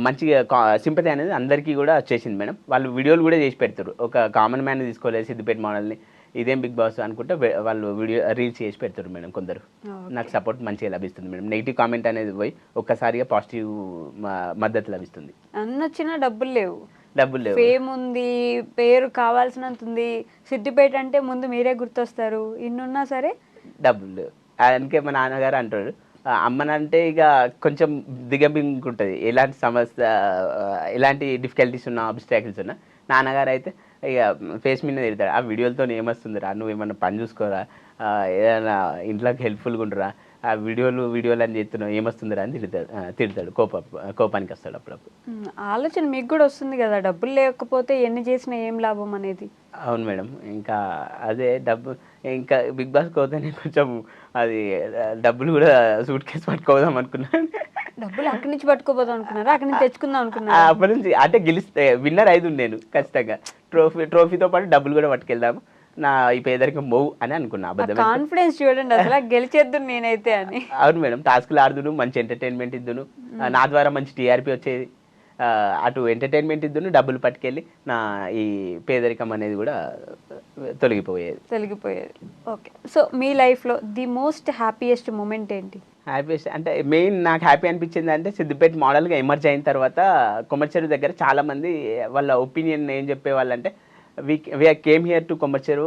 మంచిగా సింపతి అనేది అందరికీ కూడా వచ్చేసింది మేడం. వాళ్ళు వీడియోలు కూడా చేసి పెడతారు. ఒక కామన్ మ్యాన్ తీసుకోలేదు సిద్దిపేట మోడల్ని, ఇదేం బిగ్ బాస్ అనుకుంటే వాళ్ళు రీల్స్ చేసి పెడతారు మేడం. కొందరు నాకు సపోర్ట్ మంచిగా లభిస్తుంది మేడం. నెగిటివ్ కామెంట్ అనేది పోయి ఒక్కసారిగా పాజిటివ్ మద్దతు లభిస్తుంది. అన్నొచ్చినా డబ్బులు లేవు, ఫేమ్ ఉంది, పేరు కావాల్సినంత ఉంది. సిద్దిపేట అంటే ముందు మీరే గుర్తొస్తారు. ఇన్నున్నా సరే డబ్బులు. అందుకే మా నాన్నగారు అంటారు, అమ్మనంటే ఇక కొంచెం దిగమింగుంటుంది, ఎలాంటి సమస్య, ఎలాంటి డిఫికల్టీస్ ఉన్నా, ఆబ్స్టాకిల్స్ ఉన్నా. నాన్నగారు అయితే ఇక ఫేస్ మీద తిడతాడు, ఆ వీడియోలతో ఏమొస్తుందిరా, నువ్వు ఏమన్నా పని చూసుకోరా, ఏదైనా ఇంట్లోకి హెల్ప్ఫుల్గా ఉండరా, ఆ వీడియోలు అని చెప్తున్నావు, ఏమొస్తుందిరా అని తిడతాడు. కోపానికి వస్తాడు అప్పుడప్పుడు. ఆలోచన మీకు కూడా వస్తుంది కదా, డబ్బులు లేకపోతే ఎన్ని చేసినా ఏం లాభం అనేది. అవును మేడం, ఇంకా అదే డబ్బు. ఇంకా బిగ్ బాస్ పోతేనే కొంచెం అది డబ్బులు కూడా సూట్ కేసు పట్టుకోదాం అనుకున్నాను. డబ్బులు అక్కడి నుంచి పట్టుకోపోదాం అనుకున్నారా, అక్కడి నుంచి తెచ్చుకుందాం అనుకున్నా? అప్పటి నుంచి అంటే గెలిస్తే విన్నర్ అయితే నేను ఖచ్చితంగా ట్రోఫీతో పాటు డబ్బులు కూడా పట్టుకెళ్దాము, నా ఈ పేదరికం మూవ్ అని అనుకున్నా. కాన్ఫిడెన్స్ చూడండి అసలు, గెలిచేద్దు నేనైతే అని. అవును మేడం, టాస్క్లు ఆడుదును, మంచి ఎంటర్టైన్మెంట్ ఇద్దును, నా ద్వారా మంచి టీఆర్పీ వచ్చేది, అటు ఎంటర్టైన్మెంట్ ఇద్దును, డబ్బులు పట్టుకెళ్ళి నా ఈ పేదరికం అనేది కూడా తొలగిపోయేది. ఓకే. సో మీ లైఫ్లో ది మోస్ట్ హ్యాపీయెస్ట్ మూమెంట్ ఏంటి? హ్యాపీయెస్ట్ అంటే మెయిన్ నాకు హ్యాపీ అనిపించింది అంటే సిద్దిపేట మోడల్గా ఎమర్జ్ అయిన తర్వాత కొమర్చెరు దగ్గర చాలామంది వాళ్ళ ఒపీనియన్ ఏం చెప్పేవాళ్ళంటే we came here to Komarcheru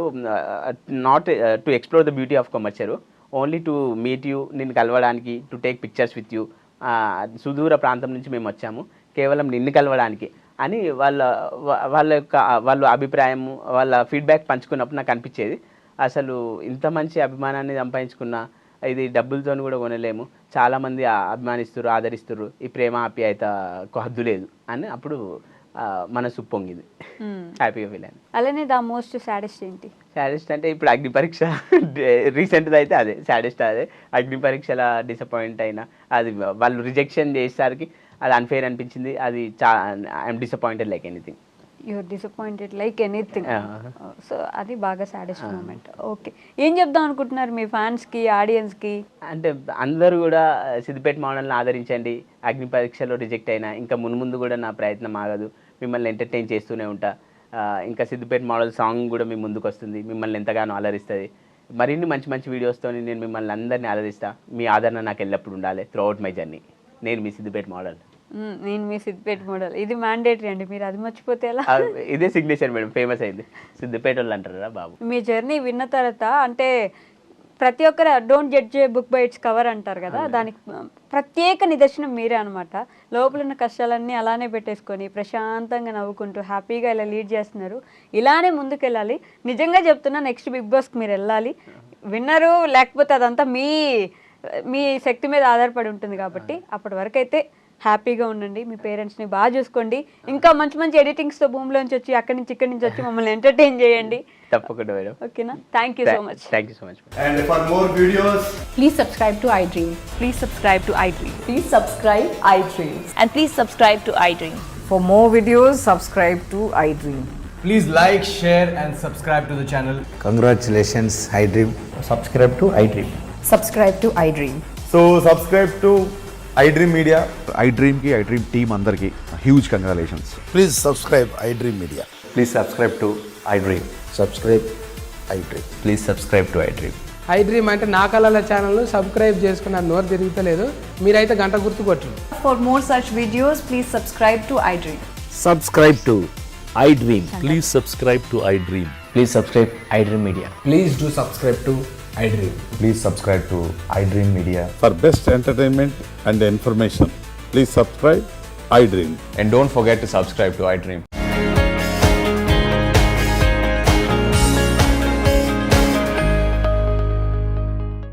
not to explore the beauty of Komarcheru, only to meet you, నిన్ను కలవడానికి, to take pictures with you, సుదూర ప్రాంతం నుంచి మేము వచ్చాము కేవలం నిన్ను కలవడానికి అని వాళ్ళ అభిప్రాయం, వాళ్ళ ఫీడ్బ్యాక్ పంచుకున్నప్పుడు నాకు అనిపించేది అసలు ఇంత మంచి అభిమానాన్ని సంపాదించుకున్న ఇది డబ్బులతో కూడా కొనలేము, చాలామంది అభిమానిస్తారు, ఆదరిస్తారు, ఈ ప్రేమ ఆప్యాయతకు హద్దు లేదు అని అప్పుడు మనసు పొంగింది, హ్యాపీగా ఫీల్ అయింది. అలానే ద మోస్ట్ సాడెస్ట్ ఏంటి? సాడెస్ట్ అంటే ఇప్పుడు అగ్ని పరీక్ష రీసెంట్ది అయితే అదే సాడెస్ట్, అదే అగ్ని పరీక్షల డిసప్పాయింట్ అయినా, అది వాళ్ళు రిజెక్షన్ చేసేసరికి అది అన్ఫేర్ అనిపించింది, అది I'm disappointed like anything. You're disappointed like anything. So అది బాగా సాడెస్ట్ మూమెంట్. ఓకే, ఏం చెప్దాం అనుకుంటున్నారు మీ ఫ్యాన్స్కి, ఆడియన్స్కి? అంటే అందరూ కూడా సిద్దిపేట మోడల్ని ఆదరించండి, అగ్ని పరీక్షలో రిజెక్ట్ అయినా ఇంకా మున్ముందు కూడా నా ప్రయత్నం ఆగదు, మిమ్మల్ని ఎంటర్టైన్ చేస్తూనే ఉంటా, ఇంకా సిద్దిపేట మోడల్ సాంగ్ కూడా మీ ముందుకు వస్తుంది, మిమ్మల్ని ఎంతగానో అలరిస్తుంది, మరిన్ని మంచి మంచి వీడియోస్తో నేను మిమ్మల్ని అందరినీ అలరిస్తా, మీ ఆదరణ నాకు ఎల్లప్పుడు ఉండాలి త్రూ అవుట్ మై జర్నీ. నేను మీ సిద్దిపేట మోడల్. నేను మీ సిద్దిపేట మోడల్, ఇది మ్యాండేటరీ అండి, మీరు అది మర్చిపోతే ఎలా? ఇదే సిగ్నేచర్ మేడం, ఫేమస్ అయింది, సిద్దిపేట వాళ్ళు అంటారా బాబు. మీ జర్నీ విన్న తర్వాత అంటే ప్రతి ఒక్కరు don't judge A book by its cover అంటారు కదా, దానికి ప్రత్యేక నిదర్శనం మీరే అనమాట. లోపల ఉన్న కష్టాలన్నీ అలానే పెట్టేసుకొని ప్రశాంతంగా నవ్వుకుంటూ హ్యాపీగా ఇలా లీడ్ చేస్తున్నారు. ఇలానే ముందుకెళ్ళాలి. నిజంగా చెప్తున్నా, నెక్స్ట్ బిగ్ బాస్కి మీరు వెళ్ళాలి. విన్నరు లేకపోతే అదంతా మీ శక్తి మీద ఆధారపడి ఉంటుంది కాబట్టి అప్పటి వరకు అయితే హ్యాపీగా ఉండండి, మీ పేరెంట్స్ని బాగా చూసుకోండి, ఇంకా మంచి మంచి ఎడిటింగ్స్తో భూమిలోంచి వచ్చి అక్కడి నుంచి ఇక్కడి నుంచి వచ్చి మమ్మల్ని ఎంటర్టైన్ చేయండి. తప్పకుండా మేడం. ఓకేనా? Thank you so much. Thank you so much. And for more videos, Please subscribe to iDream. Please subscribe to iDream. Please subscribe iDream. And please subscribe to iDream. For more videos, subscribe to iDream. please like, share, and subscribe to the channel. Congratulations, iDream. Subscribe to iDream. Subscribe to iDream. So subscribe to iDream Media. iDream team అందరికి huge congratulations. Please subscribe iDream Media. Please subscribe to iDream. Subscribe iDream. Please subscribe to iDream. iDream అంటే నా కళల ఛానల్ను సబ్స్క్రైబ్ చేసుకున్న నోరు తిరుగుతలేదు, మీరైతే గంట గుర్తు కొట్టండి. For more such videos, please subscribe to iDream. Subscribe to iDream. Please subscribe to iDream. Please subscribe iDream Media. Please do subscribe to iDream. Please subscribe to iDream Media. For best entertainment and information, please subscribe iDream. And don't forget to subscribe to iDream.